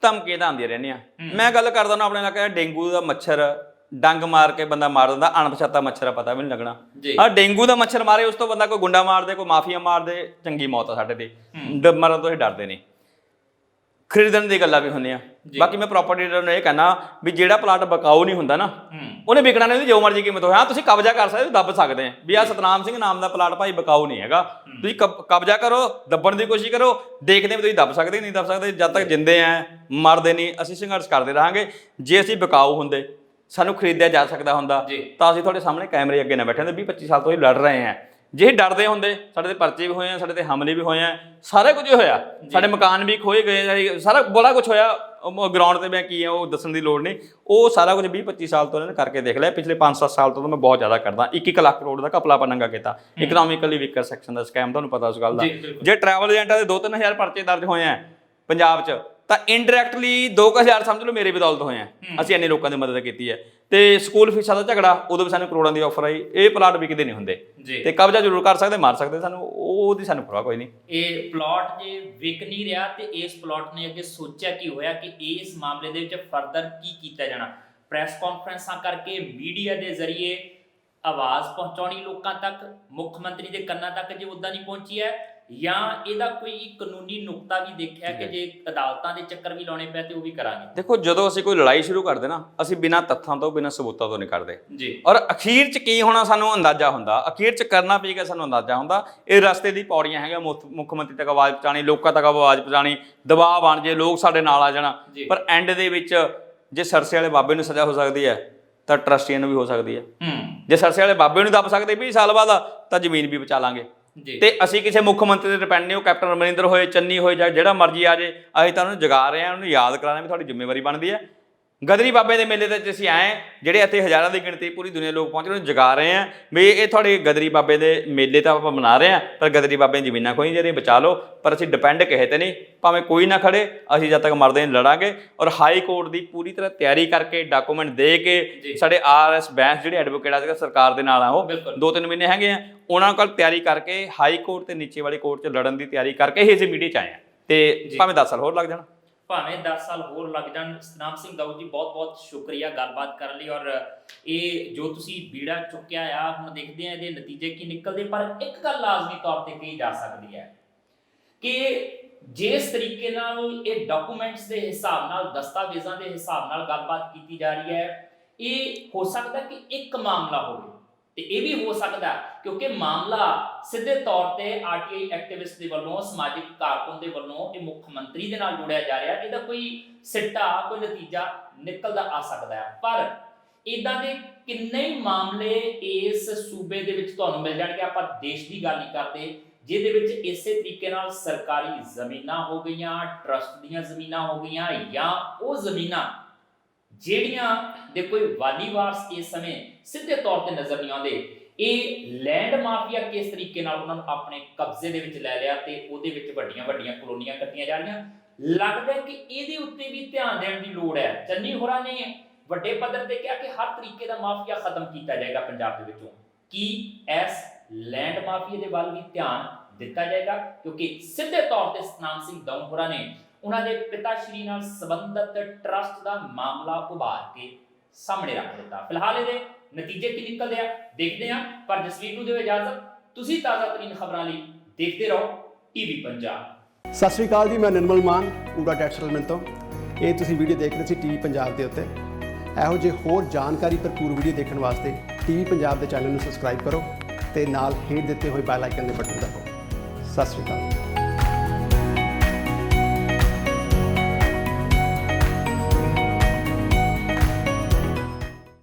ਧਮਕੀਆਂ ਤਾਂ ਆਉਂਦੀਆਂ ਰਹਿੰਦੀਆਂ। ਮੈਂ ਗੱਲ ਕਰਦਾ ਨਾ ਆਪਣੇ ਇਲਾਕੇ ਡੇਂਗੂ ਦਾ ਮੱਛਰ ਡੰਗ ਮਾਰ ਕੇ ਬੰਦਾ ਮਾਰ ਦਿੰਦਾ, ਅਣਪਛਾਤਾ ਮੱਛਰ ਆ, ਪਤਾ ਵੀ ਨਹੀਂ ਲੱਗਣਾ। ਹਾਂ, ਡੇਂਗੂ ਦਾ ਮੱਛਰ ਮਾਰੇ, ਉਸ ਤੋਂ ਬੰਦਾ ਕੋਈ ਗੁੰਡਾ ਮਾਰ ਦੇ, ਕੋਈ ਮਾਫੀਆ ਮਾਰ ਦੇ, ਚੰਗੀ ਮੌਤ ਆ ਸਾਡੇ ਤੇ, ਮਰਨ ਤੋਂ ਹੀ ਡਰਦੇ ਨੇ। ਖਰੀਦਣ ਦੀ ਗੱਲਾਂ ਵੀ ਹੁੰਦੀਆਂ। ਬਾਕੀ ਮੈਂ ਪ੍ਰਾਪਰਟੀ ਡੀਲਰ ਨੂੰ ਇਹ ਕਹਿਣਾ ਵੀ ਜਿਹੜਾ ਪਲਾਟ ਬਕਾਊ ਨਹੀਂ ਹੁੰਦਾ ਨਾ ਉਹਨੇ ਵਿਕਣਾ ਨਹੀਂ, ਉਹਦੀ ਜੋ ਮਰਜ਼ੀ ਕੀਮਤ ਹੋਵੇ। ਹਾਂ ਤੁਸੀਂ ਕਬਜ਼ਾ ਕਰ ਸਕਦੇ ਹੋ, ਦੱਬ ਸਕਦੇ ਆ ਵੀ ਆਹ ਸਤਨਾਮ ਸਿੰਘ ਨਾਮ ਦਾ ਪਲਾਟ ਭਾਈ ਬਕਾਊ ਨਹੀਂ ਹੈਗਾ, ਤੁਸੀਂ ਕਬਜ਼ਾ ਕਰੋ, ਦੱਬਣ ਦੀ ਕੋਸ਼ਿਸ਼ ਕਰੋ, ਦੇਖਦੇ ਵੀ ਤੁਸੀਂ ਦੱਬ ਸਕਦੇ ਨਹੀਂ ਦੱਬ ਸਕਦੇ। ਜਦ ਤੱਕ ਜਿੰਦੇ ਆ ਮਰਦੇ ਨਹੀਂ, ਅਸੀਂ ਸੰਘਰਸ਼ ਕਰਦੇ ਰਹਾਂਗੇ। ਜੇ ਅਸੀਂ ਬਕਾਊ ਹੁੰਦੇ, ਸਾਨੂੰ ਖਰੀਦਿਆ ਜਾ ਸਕਦਾ ਹੁੰਦਾ ਤਾਂ ਅਸੀਂ ਤੁਹਾਡੇ ਸਾਹਮਣੇ ਕੈਮਰੇ ਅੱਗੇ ਨਾ ਬੈਠੇ ਹੁੰਦੇ। 20-25 ਸਾਲ ਤੋਂ ਹੀ ਲੜ ਰਹੇ ਆ। ਜੇ ਡਰਦੇ ਹੁੰਦੇ, ਸਾਡੇ ਤੇ ਪਰਚੇ ਵੀ ਹੋਏ ਆ, ਸਾਡੇ ਤੇ ਹਮਲੇ ਵੀ ਹੋਏ ਆ, ਸਾਰਾ ਕੁਝ ਹੋਇਆ, ਸਾਡੇ ਮਕਾਨ ਵੀ ਖੋਏ ਗਏ, ਸਾਰਾ ਬੜਾ ਕੁਝ ਹੋਇਆ। ਗਰਾਊਂਡ ਤੇ ਮੈਂ ਕੀ ਆ ਉਹ ਦੱਸਣ ਦੀ ਲੋੜ ਨਹੀਂ, ਉਹ ਸਾਰਾ ਕੁਝ 20-25 ਸਾਲ ਤੋਂ ਇਹਨਾਂ ਨੇ ਕਰਕੇ ਦੇਖ ਲਿਆ। ਪਿਛਲੇ 5-7 ਸਾਲ ਤੋਂ ਮੈਂ ਬਹੁਤ ਜ਼ਿਆਦਾ ਕਰਦਾ। 1-1 ਲੱਖ ਕਰੋੜ ਦਾ ਘਪਲਾ ਨੰਗਾ ਕੀਤਾ, ਇਕਨੋਮਿਕਲੀ ਵੀਕਰ ਸੈਕਸ਼ਨ ਦਾ ਸਕੈਮ, ਤੁਹਾਨੂੰ ਪਤਾ ਉਸ ਗੱਲ ਦਾ। ਜੇ ਟਰੈਵਲ ਏਜੰਟਾਂ ਦੇ 2-3 ਹਜ਼ਾਰ ਪਰਚੇ ਦਰਜ ਹੋਏ ਆ ਪੰਜਾਬ 'ਚ, ਤਾਂ ਇਨਡਾਇਰੈਕਟਲੀ 2,000 ਸਮਝ ਲਓ ਮੇਰੇ ਬਦੌਲਤ ਹੋਏ ਆ। ਅਸੀਂ ਇੰਨੇ ਲੋਕਾਂ ਦੀ ਮਦਦ ਕੀਤੀ ਹੈ। ਤੇ ਸਕੂਲ ਫੀਸਾਂ ਦਾ ਝਗੜਾ, ਉਦੋਂ ਵੀ ਸਾਨੂੰ ਕਰੋੜਾਂ ਦੀ ਆਫਰ ਆਈ। ਇਹ ਪਲਾਟ ਵਿਕਦੇ ਨਹੀਂ ਹੁੰਦੇ ਤੇ ਕਬਜ਼ਾ ਜ਼ਰੂਰ ਕਰ ਸਕਦੇ, ਮਾਰ ਸਕਦੇ ਸਾਨੂੰ, ਉਹਦੀ ਸਾਨੂੰ ਪਰਵਾਹ ਕੋਈ ਨਹੀਂ। ਇਹ ਪਲਾਟ ਜੇ ਵਿਕ ਨਹੀਂ ਰਿਹਾ ਤੇ ਇਸ ਪਲਾਟ ਨੇ ਅੱਗੇ ਸੋਚਿਆ ਕੀ ਹੋਇਆ ਕਿ ਇਸ ਮਾਮਲੇ ਦੇ ਵਿੱਚ ਫਰਦਰ ਕੀ ਕੀਤਾ ਜਾਣਾ। ਪ੍ਰੈਸ ਕਾਨਫਰੰਸਾਂ ਕਰਕੇ, ਮੀਡੀਆ ਦੇ ਜ਼ਰੀਏ ਆਵਾਜ਼ ਪਹੁੰਚਾਉਣੀ ਲੋਕਾਂ ਤੱਕ, ਮੁੱਖ ਮੰਤਰੀ ਦੇ ਕੰਨਾਂ ਤੱਕ ਜੇ ਉੱਦਾਂ ਨਹੀਂ ਪਹੁੰਚੀ ਹੈ, ਜਾਂ ਇਹਦਾ ਕੋਈ ਕਾਨੂੰਨੀ ਨੁਕਤਾ ਵੀ ਦੇਖਿਆ ਕਿ ਜੇ ਅਦਾਲਤਾਂ ਦੇ ਚੱਕਰ ਵੀ ਲਾਉਣੇ ਪਏ ਤੇ ਉਹ ਵੀ ਕਰਾਂਗੇ। ਦੇਖੋ, ਜਦੋਂ ਅਸੀਂ ਕੋਈ ਲੜਾਈ ਸ਼ੁਰੂ ਕਰਦੇ ਨਾ, ਅਸੀਂ ਬਿਨਾਂ ਤੱਥਾਂ ਤੋਂ, ਬਿਨਾਂ ਸਬੂਤਾਂ ਤੋਂ ਨਹੀਂ ਕਰਦੇ ਜੀ। ਔਰ ਅਖੀਰ 'ਚ ਕੀ ਹੋਣਾ ਸਾਨੂੰ ਅੰਦਾਜ਼ਾ ਹੁੰਦਾ, ਅਖੀਰ 'ਚ ਕਰਨਾ ਪਏਗਾ ਸਾਨੂੰ ਅੰਦਾਜ਼ਾ ਹੁੰਦਾ। ਇਹ ਰਸਤੇ ਦੀ ਪੌੜੀਆਂ ਹੈਗਾ, ਮੁੱਖ ਮੰਤਰੀ ਤੱਕ ਆਵਾਜ਼ ਪਹੁੰਚਾਉਣੀ, ਲੋਕਾਂ ਤੱਕ ਆਵਾਜ਼ ਪਹੁੰਚਾਉਣੀ, ਦਬਾਅ ਬਣ ਜੇ ਲੋਕ ਸਾਡੇ ਨਾਲ ਆ ਜਾਣਾ। ਪਰ ਐਂਡ ਦੇ ਵਿੱਚ ਜੇ ਸਰਸੇ ਵਾਲੇ ਬਾਬੇ ਨੂੰ ਸਜ਼ਾ ਹੋ ਸਕਦੀ ਹੈ ਤਾਂ ਟਰਸਟੀਆਂ ਨੂੰ ਵੀ ਹੋ ਸਕਦੀ ਹੈ। ਜੇ ਸਰਸੇ ਵਾਲੇ ਬਾਬੇ ਨੂੰ ਦੱਬ ਸਕਦੇ 20 ਸਾਲ ਬਾਅਦ, ਤਾਂ ਜ਼ਮੀਨ ਵੀ ਬਚਾ ਲਾਂਗੇ। ਤੇ ਅਸੀਂ ਕਿਸੇ ਮੁੱਖ ਮੰਤਰੀ ਦੇ ਡਿਪੈਂਡ ਨਹੀਂ, ਉਹ ਕੈਪਟਨ ਅਮਰਿੰਦਰ ਹੋਏ, ਚੰਨੀ ਹੋਏ, ਜਾਂ ਜਿਹੜਾ ਮਰਜ਼ੀ ਆ ਜੇ, ਅਸੀਂ ਤਾਂ ਉਹਨੂੰ ਜਗਾ ਰਹੇ ਹਾਂ, ਉਹਨੂੰ ਯਾਦ ਕਰਾਉਣਾ ਵੀ ਤੁਹਾਡੀ ਜ਼ਿੰਮੇਵਾਰੀ ਬਣਦੀ ਹੈ। ਗਦਰੀ ਬਾਬੇ ਦੇ ਮੇਲੇ ਤੇ ਅਸੀਂ ਆਏ, ਜਿਹੜੇ ਇੱਥੇ ਹਜ਼ਾਰਾਂ ਦੀ ਗਿਣਤੀ ਪੂਰੀ ਦੁਨੀਆ ਲੋਕ ਪਹੁੰਚ ਰਹੇ, ਉਹਨੂੰ ਜਗਾ ਰਹੇ ਹਾਂ ਵੀ ਇਹ ਤੁਹਾਡੇ ਗਦਰੀ ਬਾਬੇ ਦੇ ਮੇਲੇ ਤਾਂ ਆਪਾਂ ਮਨਾ ਰਹੇ ਹਾਂ, ਪਰ ਗਦਰੀ ਬਾਬੇ ਦੀਆਂ ਜ਼ਮੀਨਾਂ ਕੋਈ ਨਹੀਂ ਬਚਾ ਲਓ। ਪਰ ਅਸੀਂ ਡਿਪੈਂਡ ਕਿਸੇ ਤੇ ਨਹੀਂ, ਭਾਵੇਂ ਕੋਈ ਨਾ ਖੜੇ, ਅਸੀਂ ਜਦ ਤੱਕ ਮਰਦੇ ਨਹੀਂ ਲੜਾਂਗੇ। ਔਰ ਹਾਈ ਕੋਰਟ ਦੀ ਪੂਰੀ ਤਰ੍ਹਾਂ ਤਿਆਰੀ ਕਰਕੇ, ਡਾਕੂਮੈਂਟ ਦੇ ਕੇ, ਸਾਡੇ RS ਬੈਂਸ ਜਿਹੜੇ ਐਡਵੋਕੇਟ ਆ ਸਰਕਾਰ ਦੇ ਨਾਲ ਆ, ਉਹ 2-3 ਮਹੀਨੇ ਹੈਗੇ ਆ, ਉਹਨਾਂ ਕੋਲ ਤਿਆਰੀ ਕਰਕੇ ਹਾਈ ਕੋਰਟ ਤੇ ਨੀਚੇ ਵਾਲੀ ਕੋਰਟ 'ਚ ਲੜਨ ਦੀ ਤਿਆਰੀ ਕਰਕੇ ਹੀ ਅਸੀਂ ਮੀਡੀਆ 'ਚ ਆਏ ਹਾਂ। ਤੇ ਭਾਵੇਂ 10 ਸਾਲ ਹੋਰ ਲੱਗ ਜਾਣ, ਭਾਵੇਂ 10 ਸਾਲ ਹੋਰ ਲੱਗ ਜਾਣ। ਸਤਨਾਮ ਸਿੰਘ ਦਾਊ ਜੀ, ਬਹੁਤ ਬਹੁਤ ਸ਼ੁਕਰੀਆ ਗੱਲਬਾਤ ਕਰਨ ਲਈ। ਔਰ ਇਹ ਜੋ ਤੁਸੀਂ ਬੀੜਾ ਚੁੱਕਿਆ ਆ, ਹੁਣ ਦੇਖਦੇ ਆ ਇਹਦੇ ਨਤੀਜੇ ਕੀ ਨਿਕਲਦੇ। ਪਰ ਇੱਕ ਗੱਲ ਲਾਜ਼ਮੀ ਤੌਰ ਤੇ ਕਹੀ ਜਾ ਸਕਦੀ ਹੈ ਕਿ ਜਿਸ ਤਰੀਕੇ ਨਾਲ ਇਹ ਡਾਕੂਮੈਂਟਸ ਦੇ ਹਿਸਾਬ ਨਾਲ, ਦਸਤਾਵੇਜ਼ਾਂ ਦੇ ਹਿਸਾਬ ਨਾਲ ਗੱਲਬਾਤ ਕੀਤੀ ਜਾ ਰਹੀ ਹੈ, ਇਹ ਹੋ ਸਕਦਾ ਕਿ ਇੱਕ ਮਾਮਲਾ ਹੋਵੇ, ਤੇ ਇਹ ਵੀ ਹੋ ਸਕਦਾ ਕਿਉਂਕਿ ਮਾਮਲਾ ਸਿੱਧੇ ਤੌਰ ਤੇ RTI ਐਕਟਿਵਿਸਟ ਦੇ ਵੱਲੋਂ, ਸਮਾਜਿਕ ਕਾਰਕੁਨ ਦੇ ਵੱਲੋਂ ਇਹ ਮੁੱਖ ਮੰਤਰੀ ਦੇ ਨਾਲ ਜੋੜਿਆ ਜਾ ਰਿਹਾ। ਇਹਦਾ ਕੋਈ ਸਿੱਟਾ, ਕੋਈ ਨਤੀਜਾ ਨਿਕਲਦਾ ਆ ਸਕਦਾ ਹੈ। ਪਰ ਇਦਾਂ ਦੇ ਕਿੰਨੇ ਹੀ ਮਾਮਲੇ ਇਸ ਸੂਬੇ ਦੇ ਵਿੱਚ ਤੁਹਾਨੂੰ ਮਿਲ ਜਾਣਗੇ। ਆਪਾਂ ਦੇਸ਼ ਦੀ ਗੱਲ ਨਹੀਂ ਕਰਦੇ, ਜਿਹਦੇ ਵਿੱਚ ਇਸੇ ਤਰੀਕੇ ਨਾਲ ਸਰਕਾਰੀ ਜ਼ਮੀਨਾਂ ਹੋ ਗਈਆਂ, ਟਰਸਟ ਦੀਆਂ ਜ਼ਮੀਨਾਂ ਹੋ ਗਈਆਂ, ਜਾਂ ਉਹ ਜ਼ਮੀਨਾਂ ਜਿਹੜੀਆਂ ਦੇ ਕੋਈ ਵਾਲੀ ਵਾਰਸ ਇਸ ਸਮੇਂ ਸਿੱਧੇ ਤੌਰ ਤੇ ਨਜ਼ਰ ਨਹੀਂ ਆਉਂਦੇ। ਇਹ ਲੈਂਡ ਮਾਫੀਆ ਕਿਸ ਤਰੀਕੇ ਨਾਲ ਉਹਨਾਂ ਨੂੰ ਆਪਣੇ ਕਬਜ਼ੇ ਦੇ ਵਿੱਚ ਲੈ ਲਿਆ ਤੇ ਉਹਦੇ ਵਿੱਚ ਵੱਡੀਆਂ ਵੱਡੀਆਂ ਕਲੋਨੀਆਂ ਕੱਟੀਆਂ ਜਾ ਰਹੀਆਂ। ਲੱਗਦਾ ਕਿ ਇਹਦੇ ਉੱਤੇ ਵੀ ਧਿਆਨ ਦੇਣ ਦੀ ਲੋੜ ਹੈ। ਚੰਨੀ ਹੋਰਾਂ ਨੇ ਵੱਡੇ ਪੱਧਰ ਤੇ ਕਿਹਾ ਕਿ ਹਰ ਤਰੀਕੇ ਦਾ ਮਾਫੀਆ ਖਤਮ ਕੀਤਾ ਜਾਏਗਾ ਪੰਜਾਬ ਦੇ ਵਿੱਚੋਂ। ਕੀ ਇਸ ਲੈਂਡ ਮਾਫੀਆ ਦੇ ਵੱਲ ਵੀ ਧਿਆਨ ਦਿੱਤਾ ਜਾਏਗਾ? ਕਿਉਂਕਿ ਸਿੱਧੇ ਤੌਰ ਤੇ ਸਤਨਾਮ ਸਿੰਘ ਦਾਊ ਹੋਰਾਂ ਨੇ ਉਹਨਾਂ ਦੇ ਪਿਤਾ ਸ਼੍ਰੀ ਨਾਲ ਸੰਬੰਧਿਤ ਟਰਸਟ ਦਾ ਮਾਮਲਾ ਉਭਾਰ ਕੇ ਸਾਹਮਣੇ ਰੱਖ ਦਿੱਤਾ। ਫਿਲਹਾਲ ਇਹਦੇ ਨਤੀਜੇ ਕੀ ਨਿਕਲਦੇ ਆ ਦੇਖਦੇ ਆ। ਪਰ ਜਸਵੀਰ ਨੂੰ ਦਿਓ ਇਜਾਜ਼ਤ। ਤੁਸੀਂ ਤਾਜ਼ਾ ਤਰੀਨ ਖਬਰਾਂ ਲਈ ਦੇਖਦੇ ਰਹੋ ਟੀਵੀ ਪੰਜਾਬ। ਸਤਿ ਸ਼੍ਰੀ ਅਕਾਲ ਜੀ, ਮੈਂ ਨਿਰਮਲ ਮਾਨ ਊੜਾ ਡੈਟ ਸੈਟਲਮੈਂਟ ਤੋਂ। ਇਹ ਤੁਸੀਂ ਵੀਡੀਓ ਦੇਖ ਰਹੇ ਸੀ ਟੀਵੀ ਪੰਜਾਬ ਦੇ ਉੱਤੇ। ਇਹੋ ਜਿਹੇ ਹੋਰ ਜਾਣਕਾਰੀ ਭਰਪੂਰ ਵੀਡੀਓ ਦੇਖਣ ਵਾਸਤੇ ਟੀਵੀ ਪੰਜਾਬ ਦੇ ਚੈਨਲ ਨੂੰ ਸਬਸਕ੍ਰਾਈਬ ਕਰੋ ਤੇ ਨਾਲ ਹੇਠ ਦਿੱਤੇ ਹੋਏ ਬੈਲ ਆਈਕਨ ਦੇ ਬਟਨ ਦਬਾਓ। ਸਤਿ ਸ਼੍ਰੀ ਅਕਾਲ।